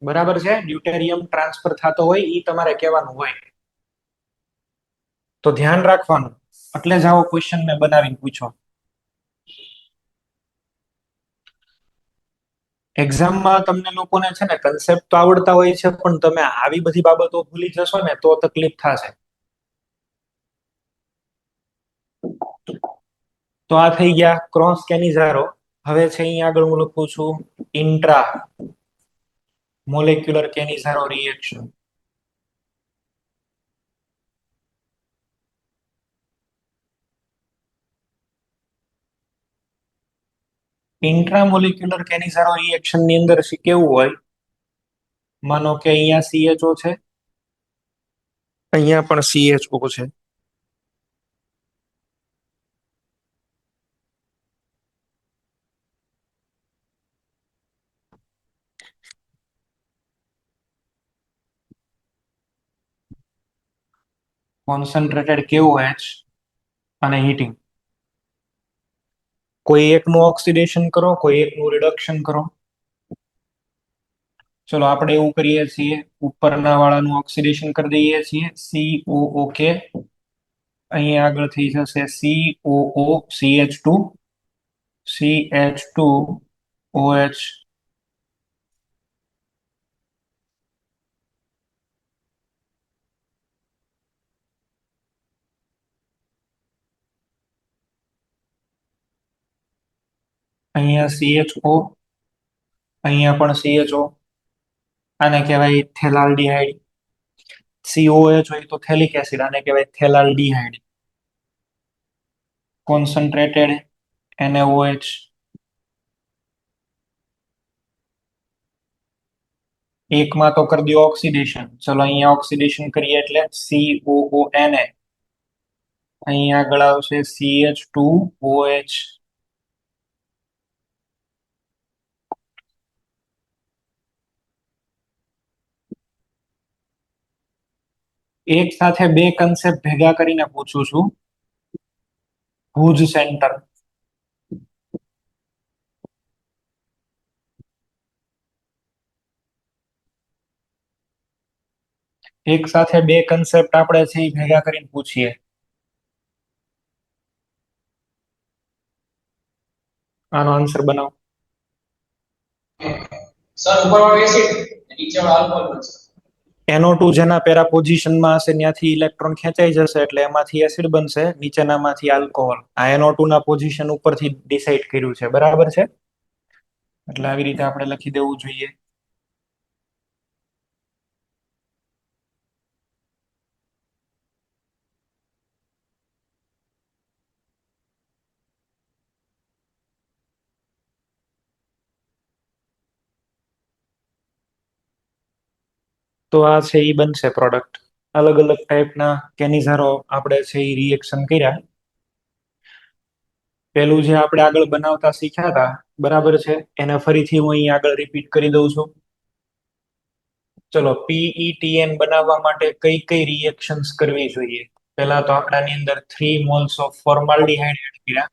બરાબર છે. ડ્યુટેરિયમ ટ્રાન્સફર થતો હોય ઈ તમારે કહેવાનું હોય. તો ધ્યાન રાખવાનું. એટલે જ આવો ક્વેશ્ચન મેં બનાવીને પૂછો. એક્ઝામમાં તમને લોકોને છે ને કન્સેપ્ટ તો આવડતા હોય છે પણ તમે આવી બધી બાબતો ભૂલી જશો ને તો તકલીફ થશે. તો આ થઈ ગયા ક્રોસ કેનિઝારો. હવે છે અહીંયા આગળ હું લખું છું ઇન્ટ્રા મોલેક્યુલર કેનિઝારો રિએક્શન. ઇન્ટ્રામોલેક્યુલર કેનિઝારો રિએક્શન ની અંદર કેવું હોય? માનો કે અહીંયા CHO છે, અહીંયા પણ CHO છે. કોન્સન્ટ્રેટેડ KOH અને હીટિંગ. કોઈ એકનું ઓક્સિડેશન કરો, કોઈ એકનું રિડક્શન કરો. ચલો આપણે એવું કરીએ છીએ, ઉપરના વાળાનું ઓક્સિડેશન કરી દઈએ છીએ, COOK. અહીંયા આગળ થઈ જશે COO, CH2OH. અહીંયા CHO, અહીંયા પણ CHO. આને કહેવાય થેલાલ્ડિહાઇડ. COH હોય તો થેલિક એસિડ, આને કહેવાય થેલાલ્ડિહાઇડ. Concentrated NaOH. એકમાં તો કરી દો ઓક્સિડેશન. ચલો અહીંયા ઓક્સિડેશન કરીએ એટલે COONA. અહીંયા આગળ આવશે CH2OH. એક સાથે બે કન્સેપ્ટ ભેગા કરીને પૂછું છું. ભુજ સેન્ટર. એક સાથે બે કન્સેપ્ટ આપણે છે એ ભેગા કરીને પૂછીએ. આનો આન્સર બનાવો. સર ઉપરવાળું એસિડ નીચેવાળું આલ્કોહોલ બનશે. NO2 જેના પેરા પોઝિશનમાં હશે ત્યાંથી ઇલેક્ટ્રોન ખેંચાઈ જશે એટલે એમાંથી એસિડ બનશે, નીચેનામાંથી આલ્કોહોલ. આ NO2 ના પોઝિશન ઉપરથી ડિસાઈડ કર્યું છે, બરાબર છે? એટલે આવી રીતે આપણે લખી દેવું જોઈએ. તો આ છે એ બનશે પ્રોડક્ટ. અલગ અલગ ટાઈપના કેનિઝારો આપણે છે એ રિએક્શન કર્યા. પેલું જે આપણે આગળ બનાવતા શીખ્યા હતા, બરાબર છે, એને ફરીથી હું અહીં આગળ રિપીટ કરી દઉં છું. ચલો, PETN બનાવવા માટે કઈ કઈ રિએક્શન્સ કરવી જોઈએ? પહેલા તો આપણાની અંદર 3 મોલ્સ ઓફ ફોર્માલ્ડિહાઇડ એડ કર્યા,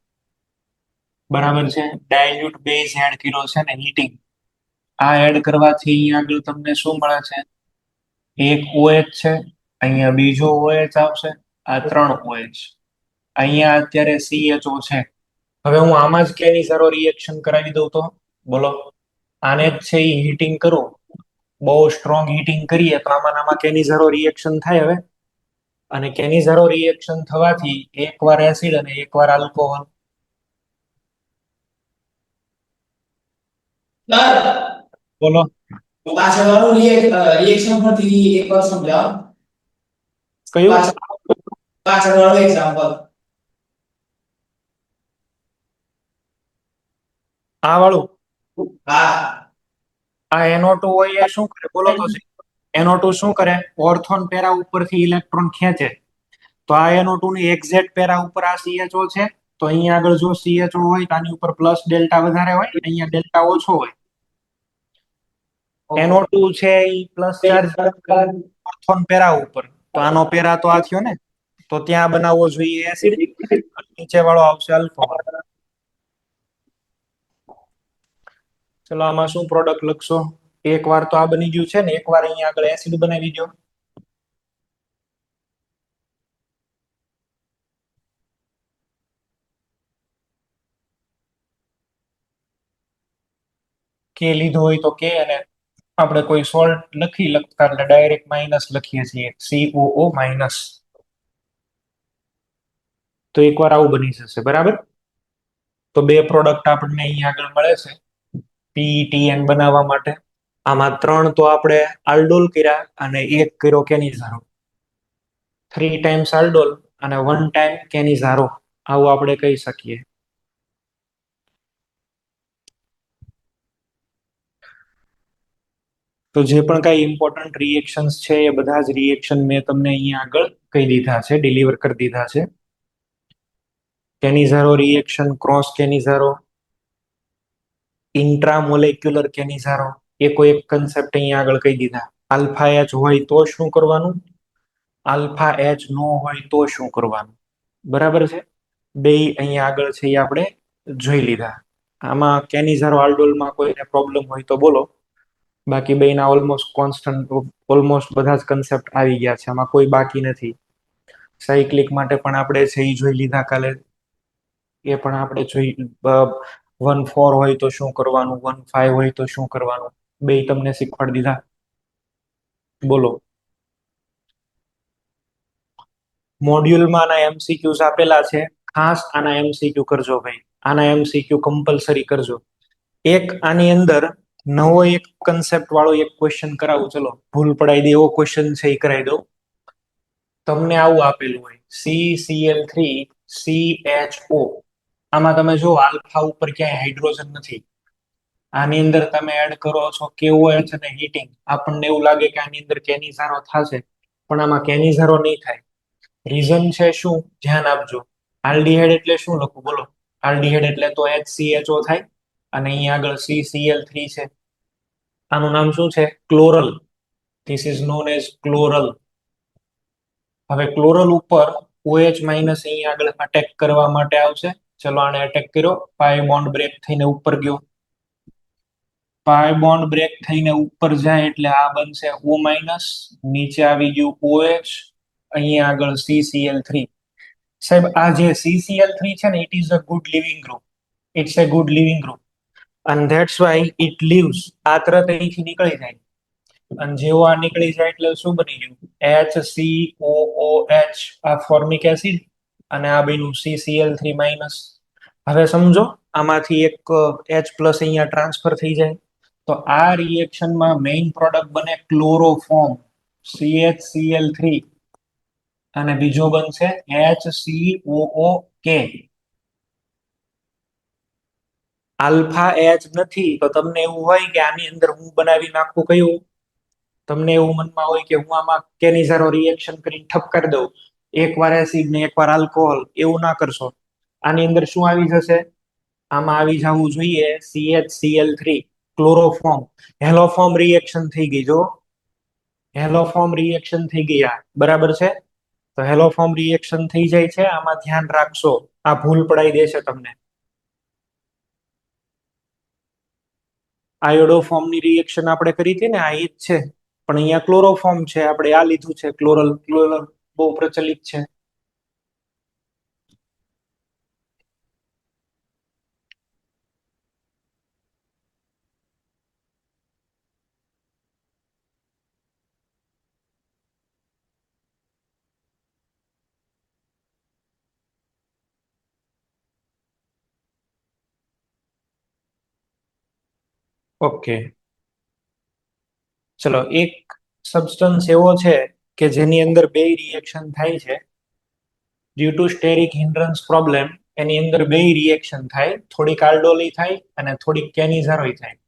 બરાબર છે. ડાયલ્યુટ બેઝ એડ કર્યો છે ને હીટિંગ. આ એડ કરવાથી અહીં આગળ તમને શું મળે છે? એક OH છે, અહીંયા બીજો OH આવશે, આ 3 OH. અહીંયા અત્યારે CHO છે. હવે હું આમાં જ કેની સારો રિએક્શન કરાવી દઉં તો બોલો. આને જ છે એ હીટિંગ કરું, બહુ સ્ટ્રોંગ હીટિંગ કરીએ તો આમાં કેની ઝારો રિએક્શન થાય. હવે અને કેની ઝારો રિએક્શન થવાથી એકવાર એસિડ અને એકવાર આલ્કોહોલ. બોલો. પાછળવાળું રિએક્શન પરથી એકવાર સમજાવો. કયું? પાછળવાળું એક્ઝામ્પલ. આ વાળું. હા. આ NO2 હોય એ શું કરે બોલો તો? NO2 શું કરે? ઓર્થોન પેરા ઉપરથી ઇલેક્ટ્રોન ખેંચે. તો આ NO2 ની એક્ઝેક્ટ પેરા ઉપર આ CHO છે. તો અહીંયા આગળ જો CHO હોય તો આની ઉપર પ્લસ ડેલ્ટા વધારે હોય, અહીંયા ડેલ્ટા ઓછો હોય. NO2 છે એ પ્લસ ચાર્જ ઓર્થોન પેરા ઉપર. તો આનો પેરા તો આ થયો ને, તો ત્યાં બનાવવો જોઈએ એસિડ, નીચે વાળો આવશે આલ્કોહોલ. ચલો આમાં શું પ્રોડક્ટ લખશો? એક વાર તો આ બની ગયું છે ને, એક વાર અહીંયા આગળ એસિડ બનાવી દો. કે લીધો હોય તો કે, અને આપણે કોઈ સોલ્ટ લખતા એટલે ડાયરેક્ટ માઇનસ લખીએ છીએ, COO માઇનસ. તો એકવાર આવું બની જશે, બરાબર. તો બે પ્રોડક્ટ આપણને અહીંયા આગળ મળે છે PETN બનાવવા માટે. આમાં 3 તો આપણે આલ્ડોલ કર્યા અને 1 કર્યો કેનિઝારો. 3 ટાઈમ્સ આલ્ડોલ અને 1 ટાઈમ કેનિઝારો, આવું આપણે કહી શકીએ. તો જે પણ કઈ ઇમ્પોર્ટન્ટ રિએક્શન્સ છે એ બધા જ રિએક્શન મેં તમને અહીંયા આગળ કહી દીધા છે, ડિલિવર કરી દીધા છે. કેનિઝારો રિએક્શન, ક્રોસ કેનિઝારો, ઇન્ટ્રામોલેક્યુલર કેનિઝારો, એ કોઈ એક કન્સેપ્ટ અહીંયા આગળ કહી દીધા. આલ્ફા H હોય તો શું કરવાનું, આલ્ફા H નો હોય તો શું કરવાનું, બરાબર છે. બે અહીંયા આગળ છે એ આપણે જોઈ લીધા. આમાં કેનિઝારો આલ્ડોલમાં કોઈને પ્રોબ્લેમ હોય તો બોલો, બાકી બેના ઓલમોસ્ટ કોન્સ્ટન્ટ, ઓલમોસ્ટ બધા જ કન્સેપ્ટ આવી ગયા છે, આમાં કોઈ બાકી નથી. સાયક્લિક માટે પણ આપણે છે એ જોઈ લીધા કાલે, એ પણ આપણે જોઈ. 1-4 હોય તો શું કરવાનું, 1-5 હોય તો શું કરવાનું, બે તમને શીખવાડી દીધા. બોલો. મોડ્યુલમાં આના એમસીક્યુઝ આપેલા છે, ખાસ આના એમસીક્યુ કરજો ભાઈ, આના એમસીક્યુ કમ્પલસરી કરજો. એક આની અંદર નવો એક કન્સેપ્ટ વાળો એક ક્વેશ્ચન કરાવું, ચલો ભૂલ પડાઈ દે એવો ક્વેશ્ચન છે એ કરાવી દઉં. તમને આવું આપેલું હોય CCl3CHO, આમાં તમે જો આલ્ફા ઉપર ક્યાંય હાઇડ્રોજન નથી. આની અંદર તમે એડ કરો છો KOH અને હીટિંગ, આપણને એવું લાગે કે આની અંદર કેનિઝારો થશે, પણ આમાં કેનિઝારો નહીં થાય. રીઝન છે શું? ધ્યાન આપજો. આલ્ડીહાઇડ એટલે શું લખું બોલો? આલ્ડીહાઇડ એટલે તો HCHO થાય, અને અહીંયા આગળ CCl3 છે. આનું નામ શું છે? Chloral. This is known as chloral. હવે ક્લોરલ ઉપર OH માઇનસ અહીંયા આગળ અટેક કરવા માટે આવશે. ચલો આને અટેક કર્યો, પાઈ બોન્ડ બ્રેક થઈને ઉપર ગયો. પાઈ બોન્ડ બ્રેક થઈને ઉપર જાય એટલે આ બનશે O માઇનસ, નીચે આવી ગયું OH, અહીંયા આગળ CCl3. સાહેબ આ જે CCl3 છે ને, it is a good leaving group. It's a good leaving group, and that's why it lives. આ તરત અહીંથી નીકળી જાય, અને જેવો આ નીકળી જાય એટલે શું બની ગયું? HCOOH, આ ફોર્મિક એસિડ, અને આ બન્યું CCl3 માઇનસ. હવે સમજો, આમાંથી એક H પ્લસ અહીંયા ટ્રાન્સફર થઈ જાય, તો આ રિએક્શનમાં મેઇન પ્રોડક્ટ બને ક્લોરોફોર્મ, CHCl3, અને બીજો બનશે HCOOK. આલ્ફા H નથી તો તમને એવું હોય કે આની અંદર હું બનાવી નાખું કયું? તમને એવું મનમાં હોય કે હું આમાં કેનિઝારો રિએક્શન કરીને ઠપ કરી દઉં, એકવાર એસિડ ને એકવાર આલ્કોહોલ, એવું ના કરશો. આની અંદર શું આવી જશે? આમાં આવી જવું જોઈએ CHCl3, ક્લોરોફોર્મ. હેલોફોર્મ રિએક્શન થઈ ગઈ, જો હેલોફોર્મ રિએક્શન થઈ ગયા, બરાબર છે? તો હેલોફોર્મ રિએક્શન થઈ જાય છે, આમાં ધ્યાન રાખશો, આ ભૂલ પડાઈ દેશે તમને. આયોડોફોર્મની રિએક્શન આપણે કરી હતી ને, આ એ જ છે, પણ અહીંયા ક્લોરોફોર્મ છે, આપણે આ લીધું છે ક્લોરલ. ક્લોરલ બહુ પ્રચલિત છે. ઓકે, ચલો. એક સબસ્ટન્સ એવો છે કે જેની અંદર બે રિએક્શન થાય છે ડ્યુ ટુ સ્ટેરિક હિન્ડ્રન્સ પ્રોબ્લેમ. એની અંદર બે રિએક્શન થાય, થોડીક આલ્ડોલી થાય અને થોડીક કેનિઝારોય થાય.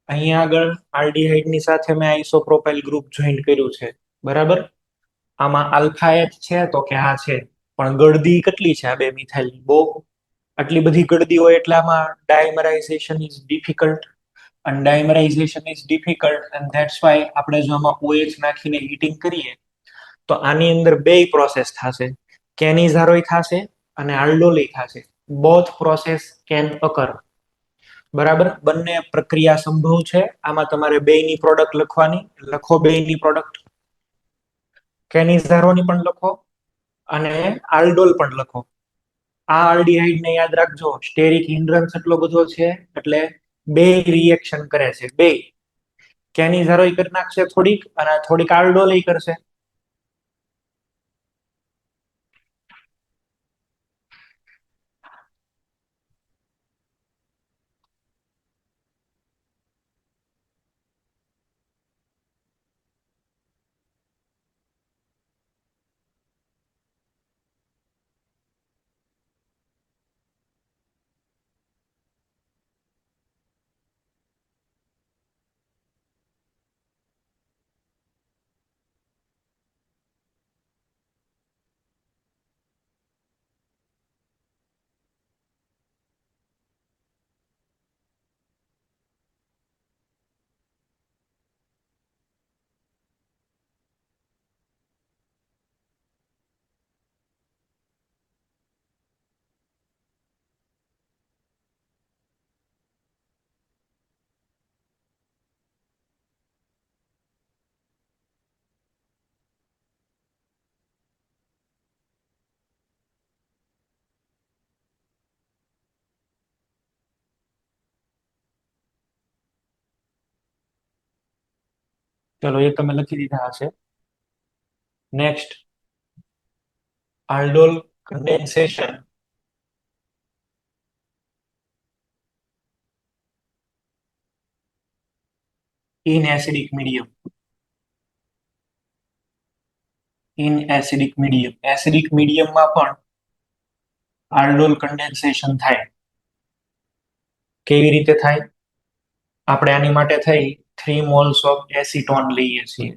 અહીંયા આગળ આલ્ડીહાઇડ ની સાથે મેં આઇસોપ્રોપાઇલ ગ્રુપ જોઈન્ટ કર્યું છે, બરાબર? આમાં આલ્ફા H છે તો કે આ છે, પણ ગળદી કેટલી છે આ બે મિથાઇલ? બહુ. આટલી બધી ગળદી હોય એટલે આમાં ડાયમરાઇઝેશન ઇઝ ડિફિકલ્ટ, અને dimerization is difficult, and that's why આપણે જો આમાં OH નાખીને હીટિંગ કરીએ તો આની અંદર બે પ્રોસેસ થશે, કેનિઝારોય થશે અને આલ્ડોલી થશે. બોથ પ્રોસેસ કેન અકર, બરાબર? બંને પ્રક્રિયા સંભવ છે. આમાં તમારે બેયની પ્રોડક્ટ લખવાની, લખો બેયની પ્રોડક્ટ. કેનિઝારોની પણ લખો અને આલ્ડોલ પણ લખો. આ આલ્ડીહાઇડ ને યાદ રાખજો, સ્ટેરિક હિન્ડ્રન્સ એટલો બધો છે એટલે બે રિએક્શન કરે છે, બે. કેનિઝારોય કરી નાખશે થોડીક, અને થોડીક આલ્ડોલ કરશે. ચલો એ તમે લખી દીધા હશે. Next, aldol condensation in acidic medium. In acidic medium, acidic મીડિયમમાં પણ aldol condensation થાય. કેવી રીતે થાય? આપણે આની માટે થઈ 3 moles ઓફ એસિટોન લઈએ છીએ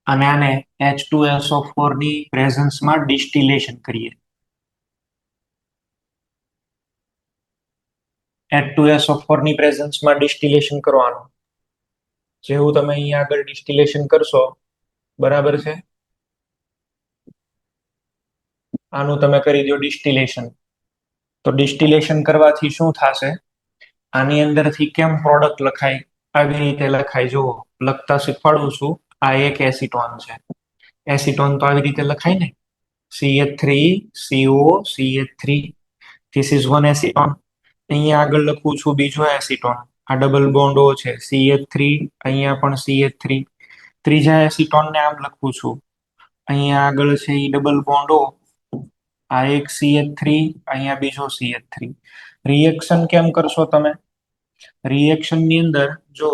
અને આને H2SO4 ની પ્રેઝન્સમાં ડિસ્ટિલેશન કરીએ. H2SO4 ની પ્રેઝન્સમાં ડિસ્ટિલેશન કરવાનું. જેવું તમે અહીંયા આગળ ડિસ્ટિલેશન કરશો, બરાબર છે, આનું તમે કરી દો ડિસ્ટિલેશન. તો ડિસ્ટિલેશન કરવાથી શું થશે? આની અંદરથી કેમ પ્રોડક્ટ લખાય? આવી રીતે લખાય. જુઓ, લખતા શીખવાડું છું. આ એક એસિટોન છે. એસિટોન તો આવી રીતે લખાય ને, CH3CO CH3. This is one acetone. અહીંયા આગળ લખું છું બીજો એસિટોન. આ ડબલ બોન્ડ ઓ છે, CH3, અહીંયા પણ CH3. ત્રીજા એસિટોન ને આમ લખું છું. અહીંયા આગળ છે એ ડબલ બોન્ડ ઓ, આ એક CH3, અહીંયા બીજો CH3. રિએક્શન કેમ કરશો તમે? રિએક્શન ની અંદર જો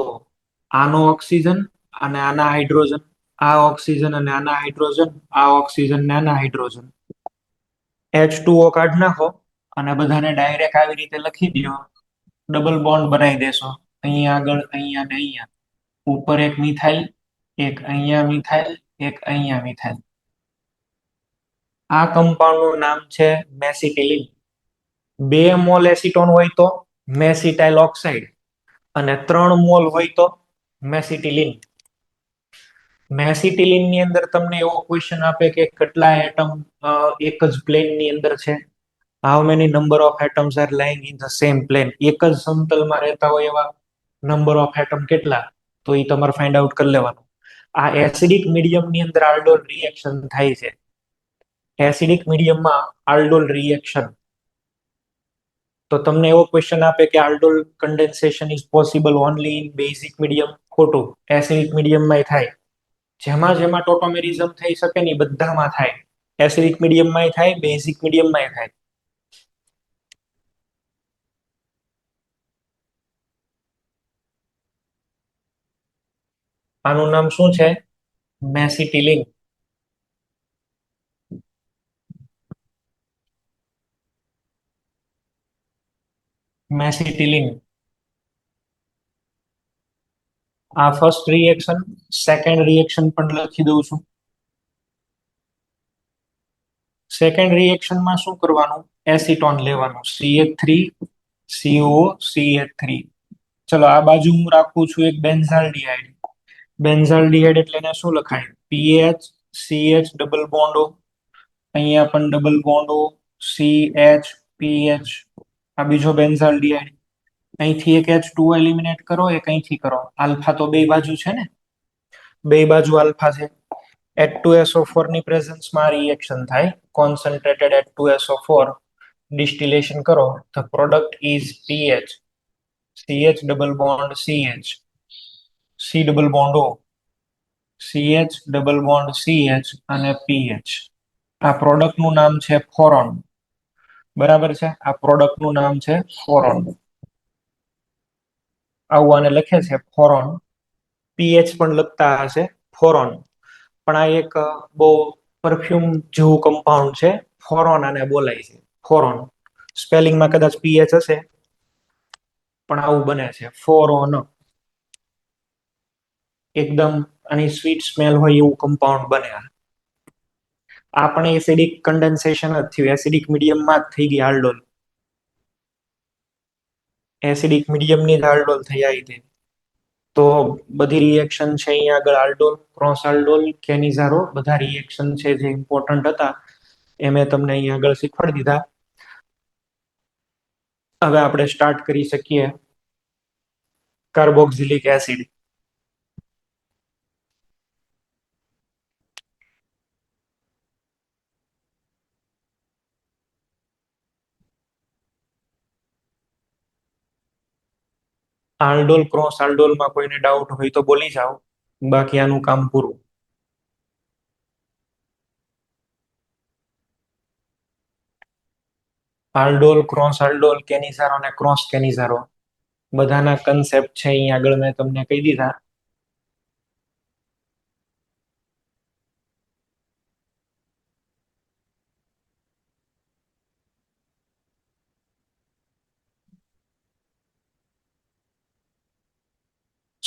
આનો ઓક્સિજન અને આના હાઇડ્રોજન, આ ઓક્સિજન અને આના હાઇડ્રોજન, આ ઓક્સિજન ને આના હાઇડ્રોજન, H2O કાઢ નાખો અને બધાને ડાયરેક્ટ આવી રીતે લખી દો. ડબલ બોન્ડ બનાવી દેશો. અહીંયા આગળ, અહીંયા ને અહીંયા. ઉપર એક મિથાઇલ, એક અહીંયા મિથાઇલ, એક અહીંયા મિથાઇલ. આ કમ્પાઉન્ડ નું નામ છે મેસિટિલિન. 2 મોલ એસિટોન હોય તો મેસિટાઇલ ઓક્સાઇડ અને 3 મોલ હોય તો મેસિટિલિન. મેસિટિલિન ની અંદર તમને એવો ક્વેશ્ચન આપે કે કેટલા એટમ એક જ પ્લેન ની અંદર છે? How many number of atoms are lying in the same plane? એક જ સમતલમાં રહેતા હોય એવા નંબર ઓફ એટમ કેટલા? તો એ તમારે ફાઇન્ડ આઉટ કરી લેવાનું. આ એસિડિક મીડિયમ ની અંદર આલ્ડોલ રિએક્શન થાય છે. એસિડિક મીડિયમમાં આલ્ડોલ રિએક્શન. તો તમને એવો ક્વેશ્ચન આપે કે aldol condensation is possible only in basic medium. ખોટું. એસિડિક મીડિયમમાં થાય. જેમાં જેમાં ટોટોમેરિઝમ થઈ શકે ને બધામાં થાય. એસિડિક મીડિયમમાં થાય, બેઝિક મીડિયમમાં થાય. આનું નામ શું છે? મેસિટિલિન. મેસિટિલિન. આ ફર્સ્ટ રિએક્શન. સેકન્ડ રિએક્શન પણ લખી દઉં છું. સેકન્ડ રિએક્શનમાં શું કરવાનું? એસિટોન લેવાનું, CH3COCH3. ચલો આ બાજુ હું રાખું છું એક બેન્ઝાલ્ડિહાઇડ. બેન્ઝાલ્ડિહાઇડ એટલે એને શું લખાય? PHCH ડબલ બોન્ડો, અહીંયા પણ ડબલ બોન્ડો, CHPH. આ બીજો બેન્ઝાલ્ડિહાઇડ. અહીંથી એક H2O એલિમિનેટ કરો, એક અહીંથી કરો. આલ્ફા તો બે બાજુ છે ને, બે બાજુ આલ્ફા છે. H2SO4 ની પ્રેઝન્સમાં રિએક્શન થાય. કોન્સન્ટ્રેટેડ H2SO4 ડિસ્ટિલેશન કરો. The product is PH, CH double bond CH, C double bond O, CH double bond CH અને PH. આ પ્રોડક્ટ નું નામ છે ફોરોન. બરાબર છે? આ પ્રોડક્ટ નું નામ છે ફોરોન. આવું આને લખે છે ફોરોન. PH પણ લખતા હશે ફોરોન. પણ આ એક બહુ પરફ્યુમ જેવું કમ્પાઉન્ડ છે. ફોરોન આને બોલાય છે, ફોરોન. સ્પેલિંગમાં કદાચ PH હશે, પણ આવું બને છે ફોરોન. એકદમ આની સ્વીટ સ્મેલ હોય એવું કમ્પાઉન્ડ બને. આપણે એસિડિક કન્ડેન્સેશન જ થયું. એસિડિક મીડિયમમાં જ થઈ ગઈ આલ્ડોલ. એસિડિક મીડિયમની જ આલ્ડોલ થઈ આવી હતી. તો બધી રિએક્શન છે અહીંયા આગળ આલ્ડોલ, ક્રોસ આલ્ડોલ, કેનિઝારો, બધા રિએક્શન છે જે ઇમ્પોર્ટન્ટ હતા એ મેં તમને અહીંયા આગળ શીખવાડી દીધા. હવે આપણે સ્ટાર્ટ કરી શકીએ કાર્બોક્સિલિક એસિડ. આલ્ડોલ ક્રોસ આલ્ડોલમાં કોઈને ડાઉટ હોય તો બોલી જાઓ, બાકી આનું કામ પૂરું. આલ્ડોલ ક્રોસ આલ્ડોલ કેનિઝારો અને ક્રોસ કેનિઝારો બધાના કન્સેપ્ટ છે અહીં આગળ મેં તમને કહી દીધા.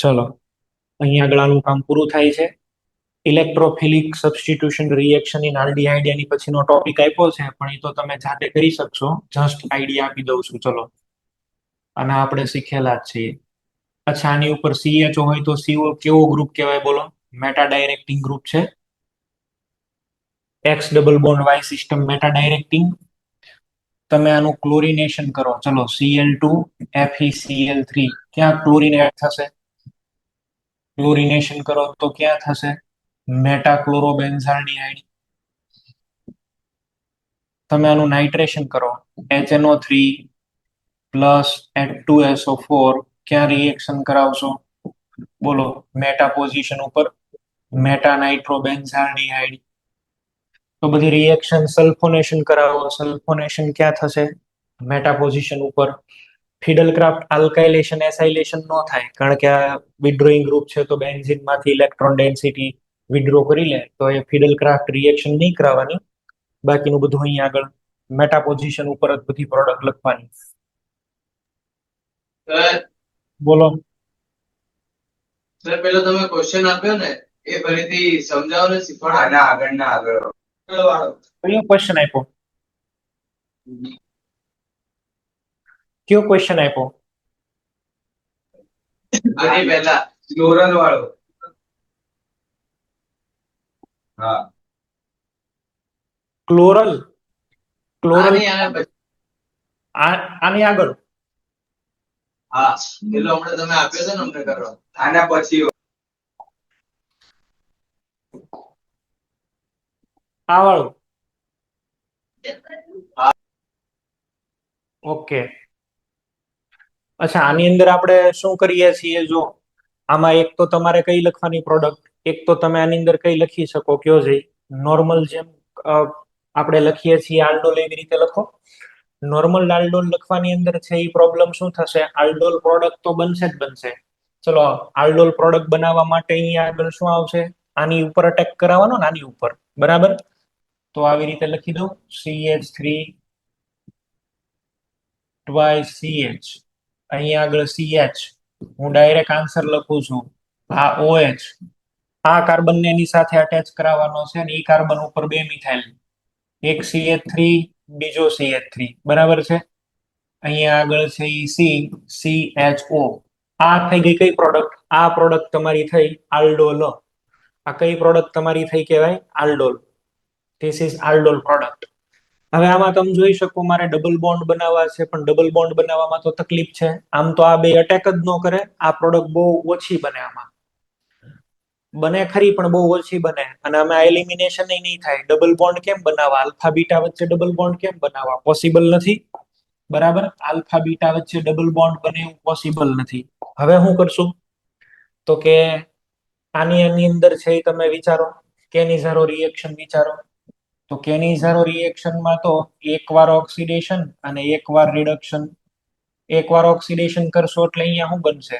ચલો, અહીં આગળ આનું કામ પૂરું થાય છે. Electrophilic substitution reaction in aldehyde એની પછીનો ટોપિક આપ્યો છે, પણ એ તો તમે જાતે કરી શકશો. જસ્ટ આઈડિયા આપી દઉં છું. ચલો, અને આપણે શીખેલા જ છીએ. અચ્છા, આની ઉપર CHO હોય તો CO કેવો ગ્રુપ કહેવાય બોલો? મેટા ડાયરેક્ટિંગ ગ્રુપ છે. X double bond Y system meta directing. તમે આનું ક્લોરિનેશન કરો. ચલો, Cl2 FeCl3 ક્યાં ક્લોરિન એડ થશે? ક્લોરિનેશન કરો તો ક્યાં થશે? મેટા ક્લોરોબેન્ઝાલ્ડિહાઇડ. તમે આનું નાઇટ્રેશન કરો, HNO3 પ્લસ H2SO4 ક્યાં રિએક્શન કરાવશો બોલો? મેટા પોઝિશન ઉપર, મેટા નાઇટ્રોબેન્ઝાલ્ડિહાઇડ. તો બધી રિએક્શન સલ્ફોનેશન કરાવો. સલ્ફોનેશન ક્યાં થશે? મેટા પોઝિશન ઉપર. ફિડલક્રાફ્ટ આલ્કાઇલેશન એસાઇલેશન ન થાય, કારણ કે આ વિડ્રોઈંગ ગ્રુપ છે, તો બેન્ઝીન માંથી ઇલેક્ટ્રોન ડેન્સિટી વિડ્રો કરી લે, તો એ ફિડલક્રાફ્ટ રિએક્શન નહીં કરાવવાની. બાકીનું બધું અહીંયા આગળ મેટા પોઝિશન ઉપર જ બધી પ્રોડક્ટ લખવાની. બોલો સર, પેલો તમે ક્વેશ્ચન આપ્યો ને એ ફરીથી સમજાવો ને શીખવાડો. આગળ કયો ક્વેશ્ચન આપ્યો? કયો ક્વેશ્ચન આપ્યો? આની પહેલા ક્લોરલ વાળો. હા, ક્લોરલ. ક્લોરલ આની આને પછી. આની આગળ. હા, પેલો હમણાં તમે આપ્યો છે ને અમને કરવા. આના પછી આ વાળું. ઓકે. અચ્છા, આની અંદર આપણે શું કરીએ છીએ? જો આમાં એક તો તમારે કઈ લખવાની પ્રોડક્ટ, એક તો તમે આની અંદર કઈ લખી શકો, કયો છે? નોર્મલ જેમ આપણે લખીએ છીએ આલ્ડોલ, એવી રીતે લખો. નોર્મલ આલ્ડોલ લખવાની અંદર છે એ પ્રોબ્લેમ શું થશે? આલ્ડોલ પ્રોડક્ટ તો બનશે જ બનશે. ચલો, આલ્ડોલ પ્રોડક્ટ બનાવવા માટે અહીંયા આગળ શું આવશે? આની ઉપર અટેક કરાવવાનો ને, આની ઉપર. બરાબર? તો આવી રીતે લખી દઉં, CH3 ટ્વાઇસ CH. અહીંયા આગળ CH. હું ડાયરેક્ટ આન્સર લખું છું. આ OH. આ કાર્બન ને એની સાથે અટેચ કરાવવાનો છે, અને એ કાર્બન ઉપર બે મિથાઇલ. એક CH3, બીજો CH3. બરાબર છે? અહીંયા આગળ છે CHO. આ થઈ ગઈ કઈ પ્રોડક્ટ? આ પ્રોડક્ટ તમારી થઈ આલ્ડોલ. આ કઈ પ્રોડક્ટ તમારી થઈ કહેવાય? Aldol. This is aldol product. હવે આમાં તમે જોઈ શકો, મારે ડબલ બોન્ડ બનાવવા છે, પણ ડબલ બોન્ડ બનાવવામાં તો તકલીફ છે. આમ તો આ બે અટેક જ ન કરે. આ પ્રોડક્ટ બહુ ઓછી બને. આમાં બને ખરી, પણ બહુ ઓછી બને. અને આમાં એલિમિનેશન નહીં થાય. ડબલ બોન્ડ કેમ બનાવવા? આલ્ફા બીટા વચ્ચે ડબલ બોન્ડ કેમ બનાવવા? પોસિબલ નથી. બરાબર? આલ્ફા બીટા વચ્ચે ડબલ બોન્ડ બને એવું પોસિબલ નથી. હવે શું કરશું? તો કે આની અંદર છે એ તમે વિચારો, કેનિઝારો રિએક્શન વિચારો. તો કેનિઝારો રિએક્શનમાં તો એકવાર ઓક્સિડેશન અને એકવાર રિડક્શન. એકવાર ઓક્સિડેશન કરશો એટલે અહીંયા શું બનશે?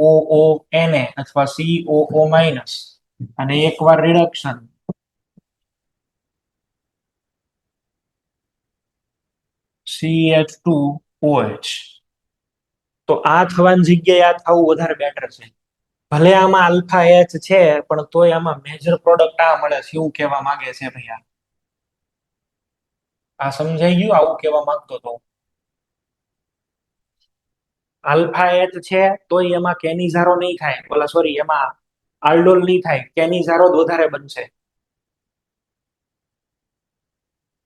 COONA અથવા COO માઇનસ. અને એકવાર રિડક્શન CH2OH. તો આ થવાની જગ્યાએ આ થવું વધારે બેટર છે. ભલે આમાં આલ્ફા H છે, પણ તોય આમાં મેજર પ્રોડક્ટ આ મળે છે. એવું કહેવા માંગે છે ભૈયા. આ સમજાઈ ગયું? આવું કહેવા માંગતો હતો. આલ્ફા H છે તોય એમાં કેનિઝારો નહીં થાય, બોલા સોરી, એમાં આલ્ડોલ નહીં થાય. કેનિઝારો જ વધારે બનશે.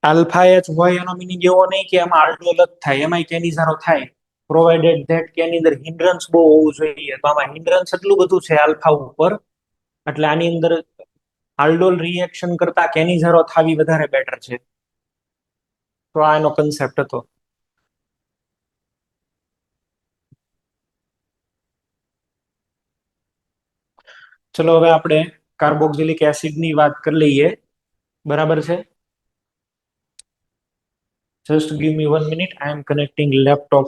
આલ્ફા H હોય એનો મીનિંગ એવો નહીં કે એમાં આલ્ડોલ જ થાય, એમાંય કેનિઝારો થાય. પ્રોવાઇડેડ ધેટ કે એની અંદર હિન્ડ્રન્સ બહુ હોવું જોઈએ. તો આમાં હિન્ડ્રન્સ એટલું બધું છે આલ્ફા ઉપર, એટલે આની અંદર આલ્ડોલ રિએક્શન કરતા કેનિઝારો થાવી વધારે બેટર છે. તો આ એનો કન્સેપ્ટ હતો. ચલો હવે આપણે કાર્બોક્સિલિક એસિડની વાત કરી લઈએ. બરાબર છે? જસ્ટ ગીવ મી 1 મિનિટ, આઈ એમ કનેક્ટિંગ લેપટોપ.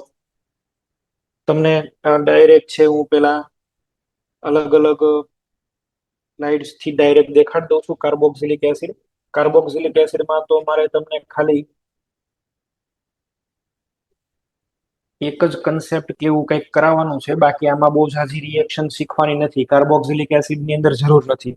તમને ડાયરેક્ટ છે હું પેલા અલગ અલગ સ્લાઇડ્સ થી ડાયરેક્ટ દેખાડી દઉં છું કાર્બોક્સિલિક એસિડ. કાર્બોક્સિલિક એસિડમાં તો મારે તમને ખાલી એક જ કન્સેપ્ટ કેવું કંઈક કરાવવાનું છે, બાકી આમાં બહુ ઝાઝી રિએક્શન શીખવાની નથી. કાર્બોક્સિલિક એસિડની અંદર જરૂર નથી.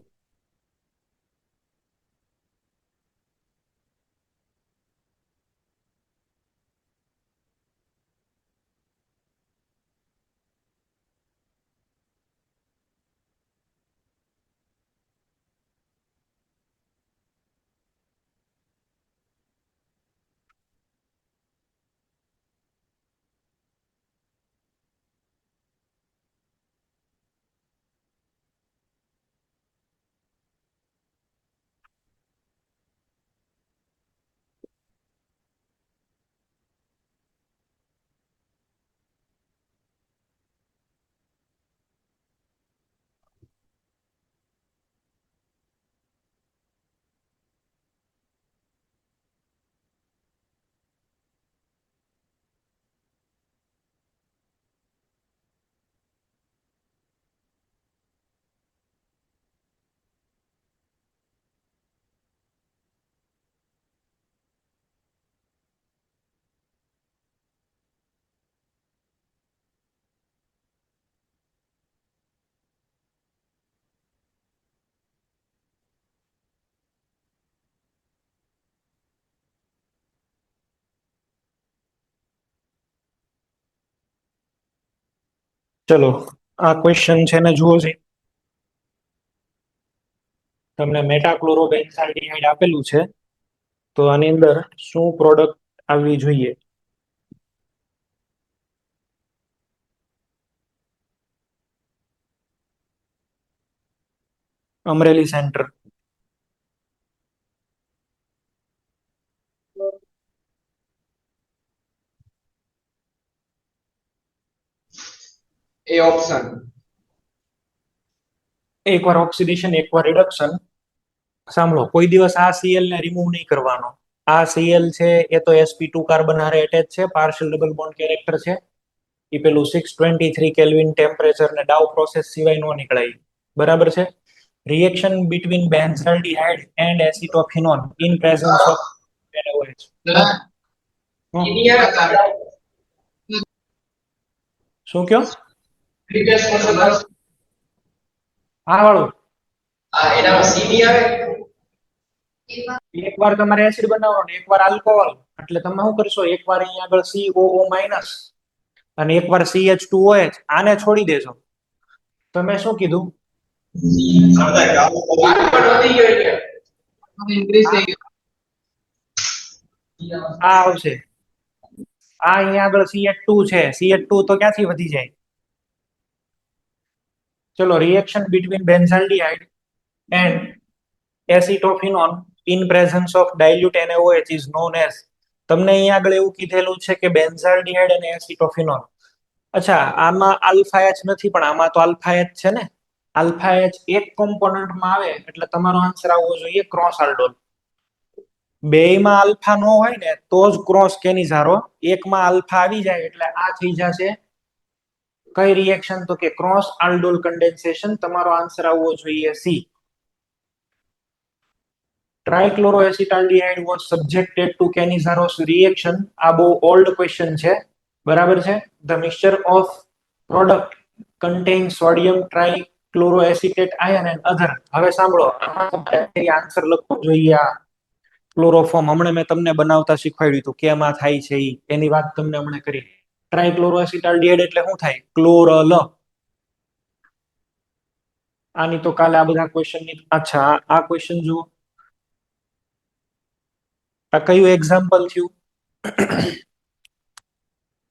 ચલો આ ક્વેશ્ચન છે ને જુઓ છે. તમને મેટાક્લોરોબેન્ઝાલ્ડિહાઇડ આપેલું છે, તો આની અંદર શું પ્રોડક્ટ આવવી જોઈએ? અમરેલી સેન્ટર. એ ઓપ્શન. એકવાર ઓક્સિડેશન એકવાર રિડક્શન. સાંભળો, કોઈ દિવસ આ સીએલ ને રિમૂવ નહીં કરવાનો. આ સીએલ છે એ તો sp2 કાર્બન હારે એટેચ છે, પાર્શિયલ ડબલ બોન્ડ કેરેક્ટર છે. એ પેલું 623 કેલ્વિન ટેમ્પરેચર ને ડાઉ પ્રોસેસ સિવાય નો નીકળાય. બરાબર છે? Reaction between benzaldehyde and acetophenone in presence of NaOH. શું કયો? પ્રીવિયસ ક્વેશ્ચન આ વાળું એનામાં સી ની આવે. એકવાર તમારે એસિડ બનાવવાનો ને એકવાર આલ્કોહોલ, એટલે તમે શું કરશો? એકવાર અહીંયા આગળ COO- અને એકવાર CH2OH. આને છોડી દેજો. તમે શું કીધું? કાર્બન વધી ગયો એટલે ઇન્ક્રીઝ થઈ ગયો. આ આવશે. આ અહીંયા આગળ CH2 છે. CH2 તો ક્યાંથી વધી જાય? ચલો, reaction between benzaldehyde and acetophenone in presence of dilute NaOH is known as. તમને અહીંયા આગળ એવું કીધેલું છે કે બેન્ઝાલ્ડિહાઇડ અને એસિટોફિનોન. અચ્છા, આમાં આલ્ફા H નથી, પણ આમાં તો આલ્ફા H છે ને. આલ્ફા H એક કોમ્પોનન્ટમાં આવે એટલે તમારો આન્સર આવવો જોઈએ ક્રોસ આલ્ડોલ. બેયમાં આલ્ફા નો હોય ને તો જ ક્રોસ કેનિઝારો. એકમાં આલ્ફા આવી જાય એટલે આ થઈ જશે કઈ રિએક્શન? તો કે ક્રોસ આલ્ડોલ કન્ડેન્સેશન. તમારો આન્સર આવવો જોઈએ C. Trichloroacetaldehyde was subjected to Cannizzaro's reaction. આ બહુ ઓલ્ડ ક્વેશ્ચન છે. બરાબર છે? The mixture of product contain sodium trichloroacetate ion and other. હવે સાંભળો, આન્સર લખવો જોઈએ. આ ક્લોરોફોર્મ હમણાં મેં તમને બનાવતા શીખવાડ્યું હતું, કેમ આ થાય છે એની વાત તમને હમણાં કરી. ટ્રાઇક્લોરોએસિટાલ્ડિહાઇડ એટલે શું થાય? ક્લોરલ. આની તો કાલે આ બધા ક્વેશ્ચન ની. અચ્છા, આ ક્વેશ્ચન જુઓ. આ કયું એક્ઝામ્પલ થયું?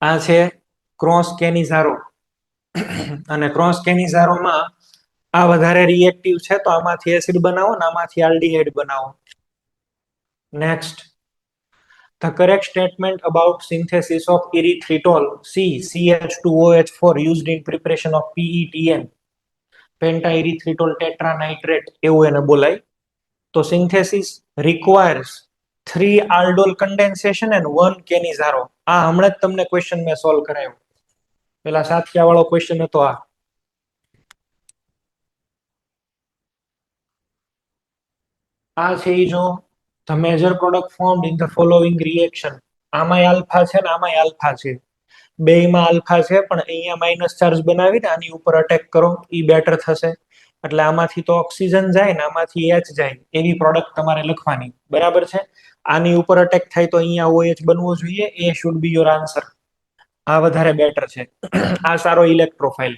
આ છે ક્રોસ કેનિઝારો. અને ક્રોસ કેનિઝારોમાં આ વધારે રિએક્ટિવ છે, તો આમાંથી એસિડ બનાવો ને આમાંથી આલ્ડિહાઇડ બનાવો. Next, the correct statement about synthesis of erythritol C CH2OH4 used in preparation of PETN. પેન્ટાઇરિથ્રિટોલ ટેટ્રાનાઇટ્રેટ એવું એને બોલાય. તો synthesis requires 3 aldol condensation and 1 કેનિઝારો. આ હમણાં જ તમને ક્વેશ્ચન મેં સોલ્વ કરાયો. પેલા સાથિયા વાળો ક્વેશ્ચન હતો આ. આ છે ઈ જો the major product formed in the following reaction. આમાંય આલ્ફા છે ને આમાંય આલ્ફા છે. બેયમાં આલ્ફા છે પણ અહીંયા માઇનસ ચાર્જ બનાવીને આની ઉપર અટેક કરો ઈ બેટર થશે. એટલે આમાંથી તો ઓક્સિજન જાય ને આમાંથી એચ જાય એવી પ્રોડક્ટ તમારે લખવાની. બરાબર છે. આની ઉપર અટેક થાય તો અહીંયા OH બનવો જોઈએ. એ શુડ બી યોર આન્સર. આ વધારે બેટર છે. આ સારો electrophile.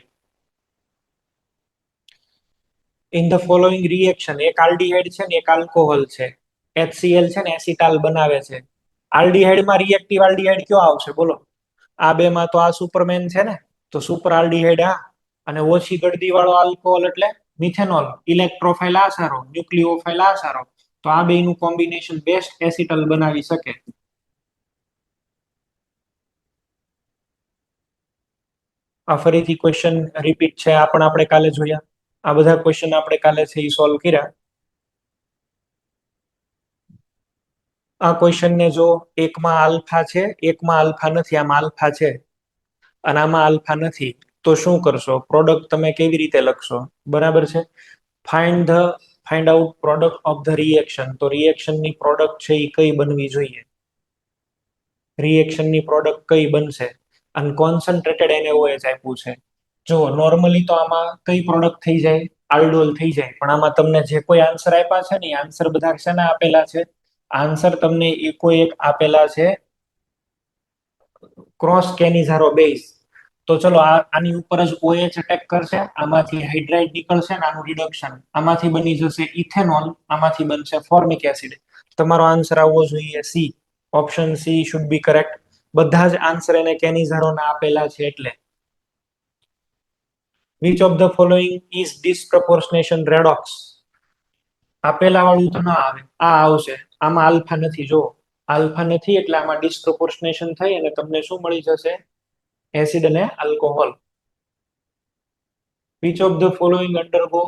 In the following reaction એક આલ્ડીહાઇડ છે ને એક આલ્કોહોલ છે. HCl છે ને એસિટાલ બનાવે છે. આલ્ડીહાઇડમાં રિએક્ટિવ આલ્ડીહાઇડ કયો આવશે બોલો? આ બેમાં તો આ સુપરમેન છે ને, તો સુપર આલ્ડીહાઇડ આ. અને ઓછી ગળદી વાળો આલ્કોહોલ એટલે મિથેનોલ. ઇલેક્ટ્રોફાઇલ આ સારો, ન્યુક્લિયોફાઇલ આ સારો. તો આ બેયનું કોમ્બિનેશન બેસ્ટ એસિટલ બનાવી શકે. આ ફરીથી ક્વેશ્ચન રિપીટ છે. આ પણ આપણે કાલે જોયા. આ બધા ક્વેશ્ચન આપણે કાલે છે એ સોલ્વ કર્યા. આ ક્વેશ્ચન ને જો એકમાં આલ્ફા છે, એકમાં આલ્ફા નથી, આમાં આલ્ફા છે અને આમાં આલ્ફા નથી, તો શું કરશો? પ્રોડક્ટ તમે કેવી રીતે લખશો? બરાબર છે. Find out product of the reaction. તો રિએક્શન ની પ્રોડક્ટ છે એ કઈ બનવી જોઈએ? રિએક્શન ની પ્રોડક્ટ કઈ બનશે? અને કોન્સન્ટ્રેટેડ NaOH આપ્યું છે. જો નોર્મલી તો આમાં કઈ પ્રોડક્ટ થઈ જાય? આલ્ડોલ થઈ જાય. પણ આમાં તમને જે કોઈ આન્સર આપ્યા છે ને એ આન્સર બધા શેના આપેલા છે? આન્સર તમને એકો એક આપેલા છે ક્રોસ કેનિઝારો બેઝ. તો ચલો આની ઉપર જ OH અટેક કરશે, આમાંથી હાઇડ્રાઇડ નીકળશે ને આનું રિડક્શન, આમાંથી બની જશે ઇથેનોલ, આમાંથી બનશે ફોર્મિક એસિડ. તમારો આન્સર આવવો જોઈએ C. Option C should be correct. બધા જ આન્સર એને કેનિઝારોના આપેલા છે એટલે. Which of the following is disproportionation redox? આપેલા વાળું તો ના આવે, આ આવશે. આમાં આલ્ફા નથી. જો આલ્ફા નથી એટલે આમાં ડિસ્પ્રોપોર્શનેશન થઈ અને તમને શું મળી જશે? એસિડ અને alcohol. Which of the following undergo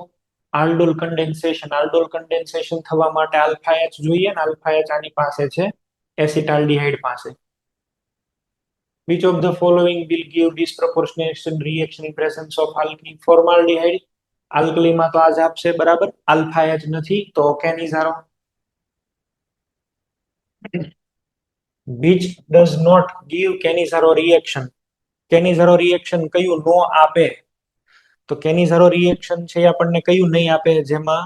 aldol condensation? aldol condensation થવા માટે આલ્ફા H જોઈએ ને આલ્ફા H આની પાસે છે એસિટાલ્ડીહાઇડ પાસે. Which of the following will give disproportionation reaction in presence of alkene? formaldehyde. આલ્કલીમાં તો આ જ આપશે. બરાબર. આલ્ફા H નથી તો Cannizzaro. Which does not give Cannizzaro reaction? Cannizzaro reaction કયું નો આપે? તો કેનિઝારો રિએક્શન છે આપણને કયું નહીં આપે? જેમાં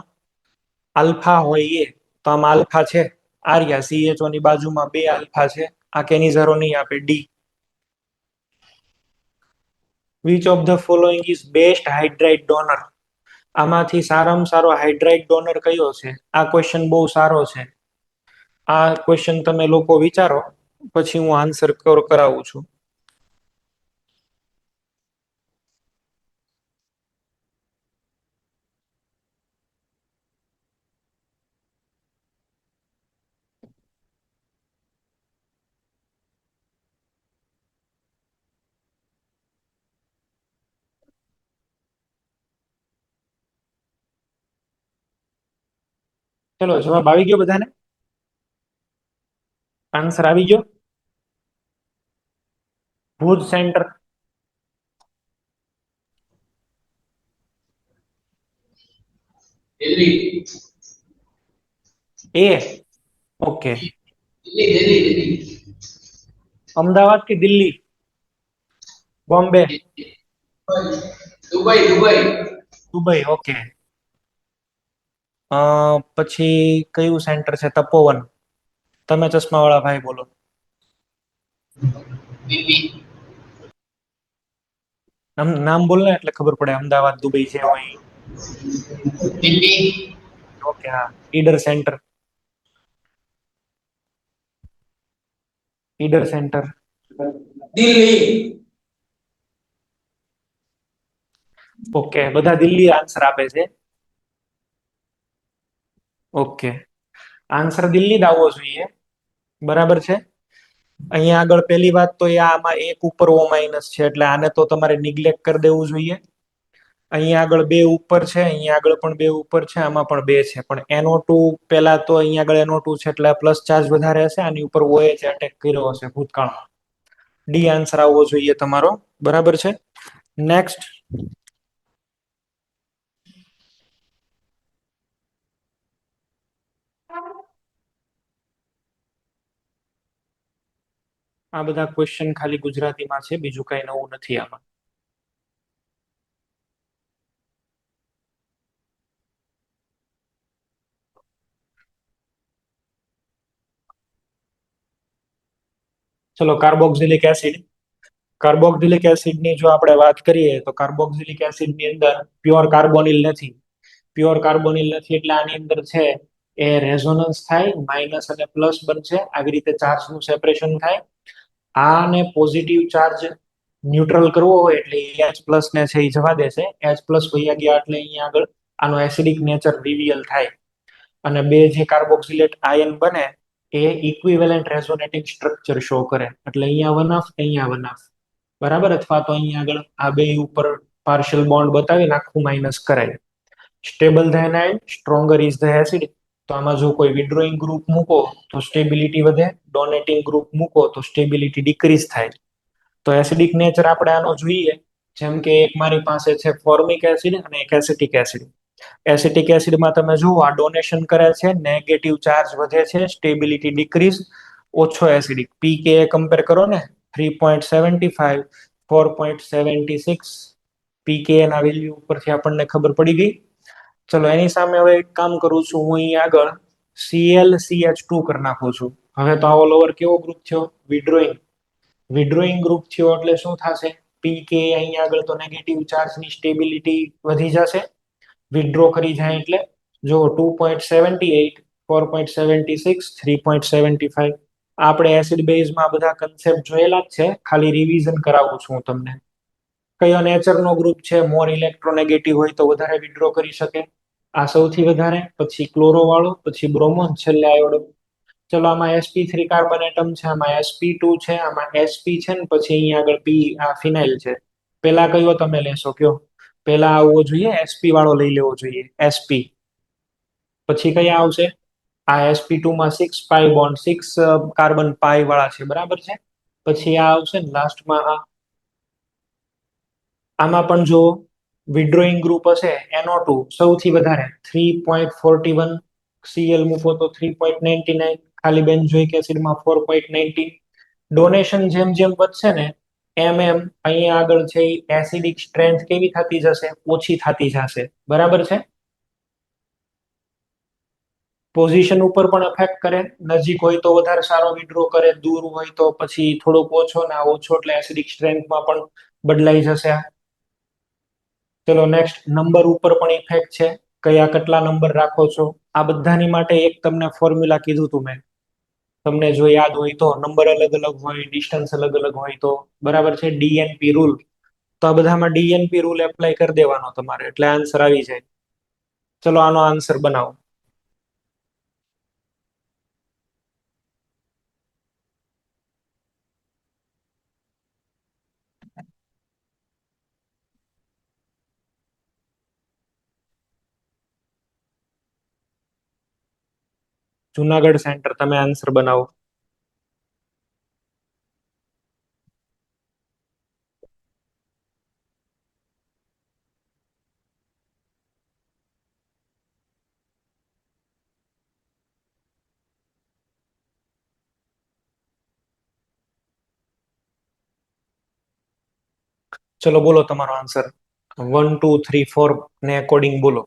આલ્ફા હોય એ. તો આમાં આલ્ફા છે. આર્યા CHO ની બાજુમાં બે આલ્ફા છે. આ કેનિઝારો નહીં આપે. D. Which of the following is best hydride donor? આમાંથી સારામાં સારો હાઇડ્રાઇડ ડોનર કયો છે? આ ક્વેશ્ચન બહુ સારો છે. આ ક્વેશ્ચન તમે લોકો વિચારો પછી હું આન્સર કરાવું છું. ચલો જવાબ આવી ગયો બધાને? આન્સર આવી ગયો? ભુજ સેન્ટર. દિલ્હી એ ઓકે. દિલ્હી અમદાવાદ કે Delhi? Bombay? Dubai Dubai Dubai. Okay. પછી કયું સેન્ટર છે? તપોવન. તમે ચશ્મા વાળા ભાઈ બોલો. દિલ્હી નામ બોલ ને એટલે ખબર પડે. અમદાવાદ દુબઈ છે હોય. દિલ્હી ઓકે. હા. Idar centre. Idar centre. Delhi. Okay. બધા દિલ્હી આન્સર આપે છે. ઓકે. આન્સર દિલ્હી જ આવવો જોઈએ. બરાબર છે. અહીંયા આગળ પહેલી વાત તો આમાં એક ઉપર O- છે એટલે આને તો તમારે નિગ્લેક્ટ કરી દેવું જોઈએ. અહીંયા આગળ બે ઉપર છે, અહીંયા આગળ પણ બે ઉપર છે, આમાં પણ બે છે, પણ NO2 પેલા તો અહીંયા આગળ NO2 છે એટલે પ્લસ ચાર્જ વધારે હશે, આની ઉપર OH એટેક કર્યો હશે ભૂતકાળમાં. ડી આન્સર આવવો જોઈએ તમારો. બરાબર છે. નેક્સ્ટ. આ બધા ક્વેશ્ચન ખાલી ગુજરાતીમાં છે, બીજું કઈ નવું નથી આમાં. ચલો, કાર્બોક્સિલિક એસિડ. કાર્બોક્સિલિક એસિડની જો આપણે વાત કરીએ તો કાર્બોક્સિલિક એસિડની અંદર પ્યોર કાર્બોનિલ નથી. પ્યોર કાર્બોનિલ નથી એટલે આની અંદર છે એ રેઝોનન્સ થાય, માઇનસ અને પ્લસ બનશે, આવી રીતે ચાર્જનું સેપરેશન થાય. આને પોઝિટિવ ચાર્જ ન્યુટ્રલ કરવો હોય એટલે H પ્લસ ને છે એ જવા દેશે. H પ્લસ વૈયા ગયા એટલે અહીંયા આગળ આનો એસિડિક નેચર રિવીલ થાય અને બે જે કાર્બોક્સિલેટ આયન બને એ ઇક્વિવેલન્ટ રેઝોનેટિંગ સ્ટ્રક્ચર શો કરે. એટલે અહીંયા વન હાફ, અહીંયા વન હાફ. બરાબર. અથવા તો અહીંયા આગળ આ બે ઉપર પાર્શિયલ બોન્ડ બતાવીને આખું માઇનસ કરાય. Stable the anion, stronger is the acid. તો આમાં જો કોઈ વિડ્રોઈંગ ગ્રુપ મૂકો તો સ્ટેબિલિટી વધે, ડોનેટિંગ ગ્રુપ મૂકો તો સ્ટેબિલિટી ડિક્રીઝ થાય. તો એસિડિક નેચર આપણે આનો જોઈએ. જેમ કે એક મારી પાસે છે ફોર્મિક એસિડ અને એક એસિટિક એસિડ. એસિટિક એસિડમાં તમે જુઓ આ ડોનેશન કરે છે, નેગેટિવ ચાર્જ વધે છે, સ્ટેબિલિટી ડિક્રીઝ, ઓછો એસિડિક. પીકે કમ્પેર કરો ને, 3.75, 4.76. પીકે ના વેલ્યુ ઉપરથી આપણને ખબર પડી ગઈ. ચલો, એની સામે હવે એક કામ કરું છું હું, અહીં આગળ ClCH2 કરી નાખું છું. હવે તો આ ઓલ ઓવર કેવો ગ્રુપ થયો? વિડ્રોઈંગ. વિડ્રોઈંગ ગ્રુપ થયો એટલે શું થશે? પીકે અહીંયા આગળ તો નેગેટિવ ચાર્જની સ્ટેબિલિટી વધી જશે. વિડ્રો કરી જાય એટલે જો 2.78, 4.76, 3.75. આપણે એસિડ બેઝમાં બધા કન્સેપ્ટ જોયેલા જ છે, ખાલી રિવિઝન કરાવું છું હું તમને. કયો નેચરનો ગ્રુપ છે મોર ઇલેક્ટ્રોનેગેટિવ હોય તો વધારે વિડ્રો કરી શકે? આ સૌથી વધારે, પછી ક્લોરો વાળો, પછી બ્રોમો, છેલ્લે આયોડો. ચલો, આમાં sp3 કાર્બન એટમ છે, આમાં sp2 છે, આમાં sp છે ને પછી અહીંયા આગળ p આ ફિનાઇલ છે. પેલા કયો તમે લેશો કયો? પેલા આવવો જોઈએ sp વાળો લઈ લેવો જોઈએ, sp. પછી કયા આવશે? આ sp2 માં 6 પાઈ બોન્ડ, 6 કાર્બન પાઈ વાળા છે. બરાબર છે. પછી આ આવશે ને લાસ્ટમાં આ. આમાં પણ જો વિડ્રોઈંગ ગ્રુપ હશે NO2 સૌથી વધારે 3.41, Cl મૂકો તો 3.99, ખાલી બેન્ઝોઇક એસિડમાં 4.90. ડોનેશન જેમ જેમ વધશે ને એમ એમ અહીંયા આગળ છે એસિડિક સ્ટ્રેન્થ કેવી થતી જશે? ઓછી થતી જશે. બરાબર છે. પોઝિશન ઉપર પણ અફેક્ટ કરે. નજીક હોય તો વધારે સારો વિડ્રો કરે, દૂર હોય તો પછી થોડોક ઓછો, ના ઓછો એટલે એસિડિક સ્ટ્રેન્થમાં પણ બદલાઈ જશે. ચલો નેક્સ્ટ. નંબર ઉપર પણ ઇફેક્ટ છે. કયા કેટલા નંબર રાખો છો? આ બધાની માટે એક તમને ફોર્મ્યુલા કીધું તું મેં, તમને જો યાદ હોય તો. નંબર અલગ અલગ હોય, ડિસ્ટન્સ અલગ અલગ હોય તો. બરાબર છે. DNP rule. તો આ બધામાં ડીએનપી રૂલ એપ્લાય કરી દેવાનો તમારે એટલે આન્સર આવી જાય. ચલો, આનો આન્સર બનાવો. જુનાગઢ સેન્ટર, તમે આન્સર બનાવો. ચલો બોલો તમારો આન્સર. 1, 2, 3, 4 ને અકોર્ડિંગ બોલો.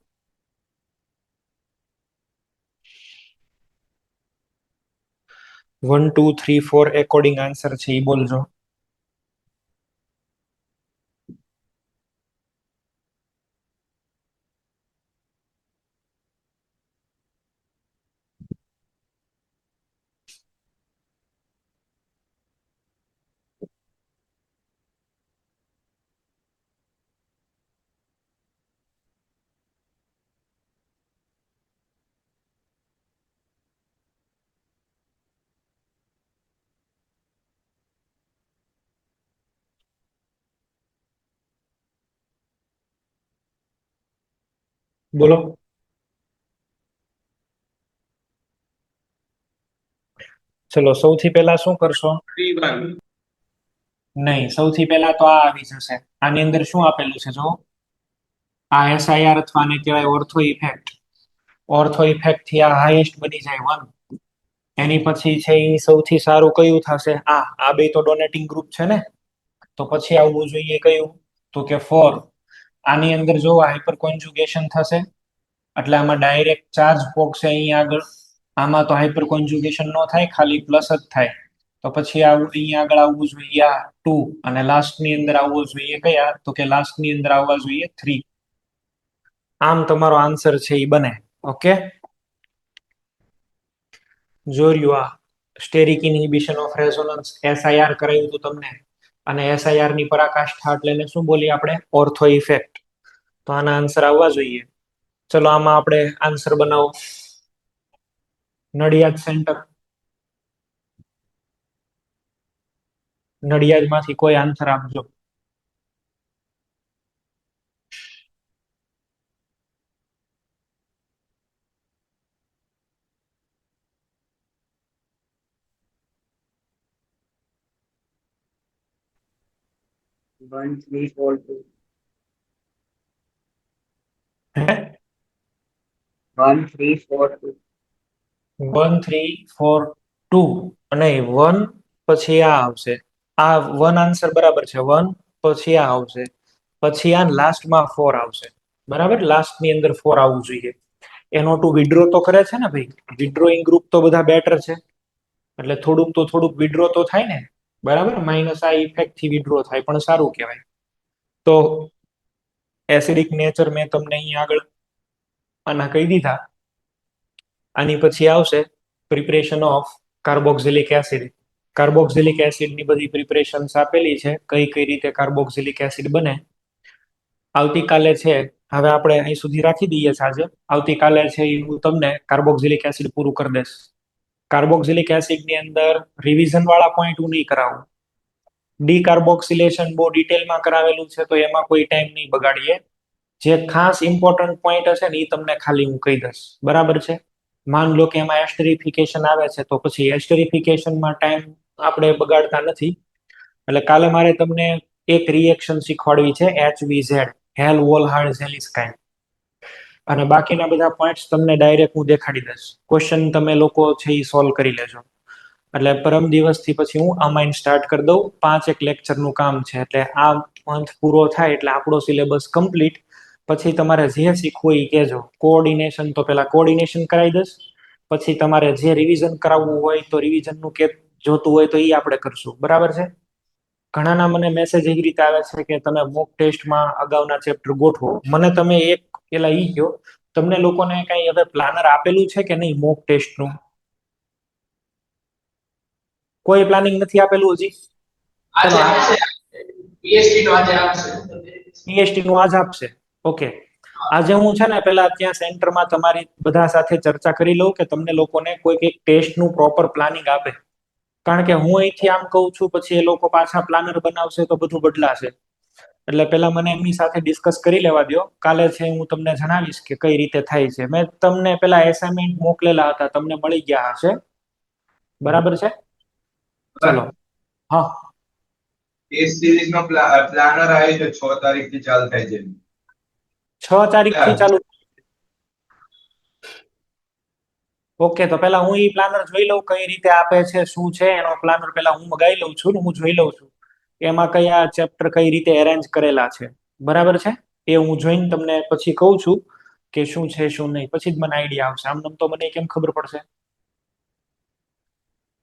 1, 2, 3, 4 એકોર્ડિંગ આન્સર છે એ બોલજો. બોલો. ચલો સૌથી પહેલા શું કરશો? 3 1. નહીં, સૌથી પહેલા તો આ આવી જશે. આની અંદર શું આપેલું છે જો, આ એસઆઈઆર અથવા આને કહેવાય ઓર્થો ઇફેક્ટ. ઓર્થો ઇફેક્ટ થી આ હાઈએસ્ટ બની જાય 1. એની પછી છે એ સૌથી સારું કયું થશે? આ બે તો ડોનેટિંગ ગ્રુપ છે ને, તો પછી આવવું જોઈએ કયું? તો કે 4. આની અંદર જો હાઇપર કોન્જુગેશન થશે એટલે આમાં ડાયરેક્ટ ચાર્જ પોકશે અહીંયા આગળ. આમાં તો હાઇપર કોન્જુગેશન ન થાય, ખાલી પ્લસ જ થાય. તો પછી આવું અહીંયા આગળ આવવું જોઈએ આ 2, અને લાસ્ટ ની અંદર આવવું જોઈએ કયા? તો કે લાસ્ટ ની અંદર આવવા જોઈએ 3. આમ તમારો આન્સર છે એ બને. ઓકે, જોયું આ સ્ટેરિક ઇનહિબિશન ઓફ રેઝોનન્સ એસઆઈઆર કરાયું હતું તમને, અને એસઆઈઆર ની પરાકાષ્ઠા એટલે એને શું બોલીએ આપણે? Ortho effect. તો આના આન્સર આવવા જોઈએ. ચલો આમાં આપણે આન્સર બનાવો. નડિયાદ સેન્ટર, નડિયાદ માંથી કોઈ આન્સર આપજો. One, three, four, two. હે? 1 3 4 2. 1 3 4 2, અને 1 પછી આ આવશે. આ 1 આન્સર બરાબર છે. 1 પછી આ આવશે, પછી આ લાસ્ટમાં 4 આવશે. બરાબર, લાસ્ટ ની અંદર 4 આવવું જોઈએ. એનો ટુ વિડ્રો તો કરે છે ને ભાઈ, વિડ્રોઈંગ ગ્રુપ તો બધા બેટર છે, એટલે થોડુંક વિડ્રો તો થાય ને. બરાબર, માઇનસ આ ઇફેક્ટ થી વિડ્રો થાય, પણ સારું કહેવાય. તો એસિડિક નેચર મેં તમને અહીં આગળ આના કહી દીધા. આની પછી આવશે preparation of carboxylic acid. Carboxylic acid ની બધી પ્રિપરેશન્સ આપેલી છે, કઈ કઈ રીતે કાર્બોક્સિલિક એસિડ બને. આવતીકાલે છે, હવે આપણે અહીં સુધી રાખી દઈએ છે આજે. આવતીકાલે છે એ હું તમને કાર્બોક્સિલિક એસિડ પૂરું કરી દઈશ. કાર્બોક્સિલિક એસિડ ની અંદર રિવિઝન વાળા પોઈન્ટ હું નહીં કરાવું. ડીકાર્બોક્સિલેશન બહુ ડિટેલમાં કરાવેલું છે, તો એમાં કોઈ ટાઈમ નહીં બગાડીએ. જે ખાસ ઇમ્પોર્ટન્ટ પોઈન્ટ હશે ને એ તમને ખાલી હું કહી દઈશ. બરાબર છે? માન લો કે એમાં એસ્ટરિફિકેશન આવે છે, તો પછી એસ્ટરિફિકેશનમાં ટાઈમ આપણે બગાડતા નથી. એટલે કાલે મારે તમને એક રિએક્શન શીખવાડવી છે, HVZ, હેલ વોલ હાર્ડ ઝેલિસ્કાઇન. અને બાકીના બધા પોઈન્ટ્સ તમને ડાયરેક્ટ હું દેખાડી દઈશ. ક્વેશ્ચન તમે લોકો છે એ સોલ્વ કરી લેજો. એટલે પરમ દિવસથી પછી હું આ માઇન્ડ સ્ટાર્ટ કરી દઉં. 5 એક લેક્ચરનું કામ છે, એટલે આ મંથ પૂરો થાય એટલે આપણો સિલેબસ કમ્પ્લીટ. પછી તમારે જે શીખવું એ કહેજો. કોઓર્ડિનેશન તો પેલા કોઓર્ડિનેશન કરાવી દઈશ, પછી તમારે જે રિવિઝન કરાવવું હોય તો રિવિઝનનું કે જોતું હોય તો એ આપણે કરશું. બરાબર છે? ઘણાના મને મેસેજ એવી રીતે આવે છે કે તમે મોક ટેસ્ટમાં અગાઉના ચેપ્ટર ગોઠવો. મને તમે એક પેલા ઈ કહો, તમને લોકોને કઈ હવે પ્લાનર આપેલું છે કે નહીં મોક ટેસ્ટનું? કોઈ પ્લાનિંગ નથી આપેલું હજી? આજે આવશે પીએચડી નો આજે આવશે પીએચડી નું આજ આપશે. ઓકે, આજે હું છે ને પેલા ત્યાં સેન્ટરમાં તમારી બધા સાથે ચર્ચા કરી લઉં કે તમને લોકોને કોઈક એક ટેસ્ટનું પ્રોપર પ્લાનિંગ આપે. કારણ કે હું અહીંથી આમ કહું છું, પછી એ લોકો પાછા પ્લાનર બનાવશે તો બધું બદલાશે. એટલે પેલા મને એમની સાથે ડિસ્કસ કરી લેવા દો. કાલે છે હું તમને જણાવીશ કે કઈ રીતે થાય છે. મેં તમને પેલા એસાઇનમેન્ટ મોકલેલા હતા, તમને મળી ગયા હશે. બરાબર છે? ચલો. હા, ટેસ્ટ સિરીઝ નો પ્લાનર આવ્યો છે, 6 તારીખથી ચાલુ થાય છે. 6 તારીખથી ચાલુ. ઓકે, તો પેલા હું ઈ પ્લાનર જોઈ લઉં કઈ રીતે આપે છે, શું છે એનો પ્લાનર પેલા હું મગાઈ લઉં છું ને હું જોઈ લઉં છું એમાં કયા ચેપ્ટર કઈ રીતે એરેન્જ કરેલા છે. બરાબર છે? એ હું જોઈને તમને પછી કહું છું કે શું છે શું નહીં. પછી જ મને આઈડિયા આવશે. આમ તો મને કેમ ખબર પડશે?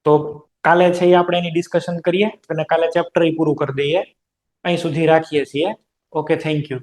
તો કાલે છે એ આપણે એની ડિસ્કશન કરીએ અને કાલે ચેપ્ટર પૂરું કરી દઈએ. અહીં સુધી રાખીએ છીએ. Okay, thank you.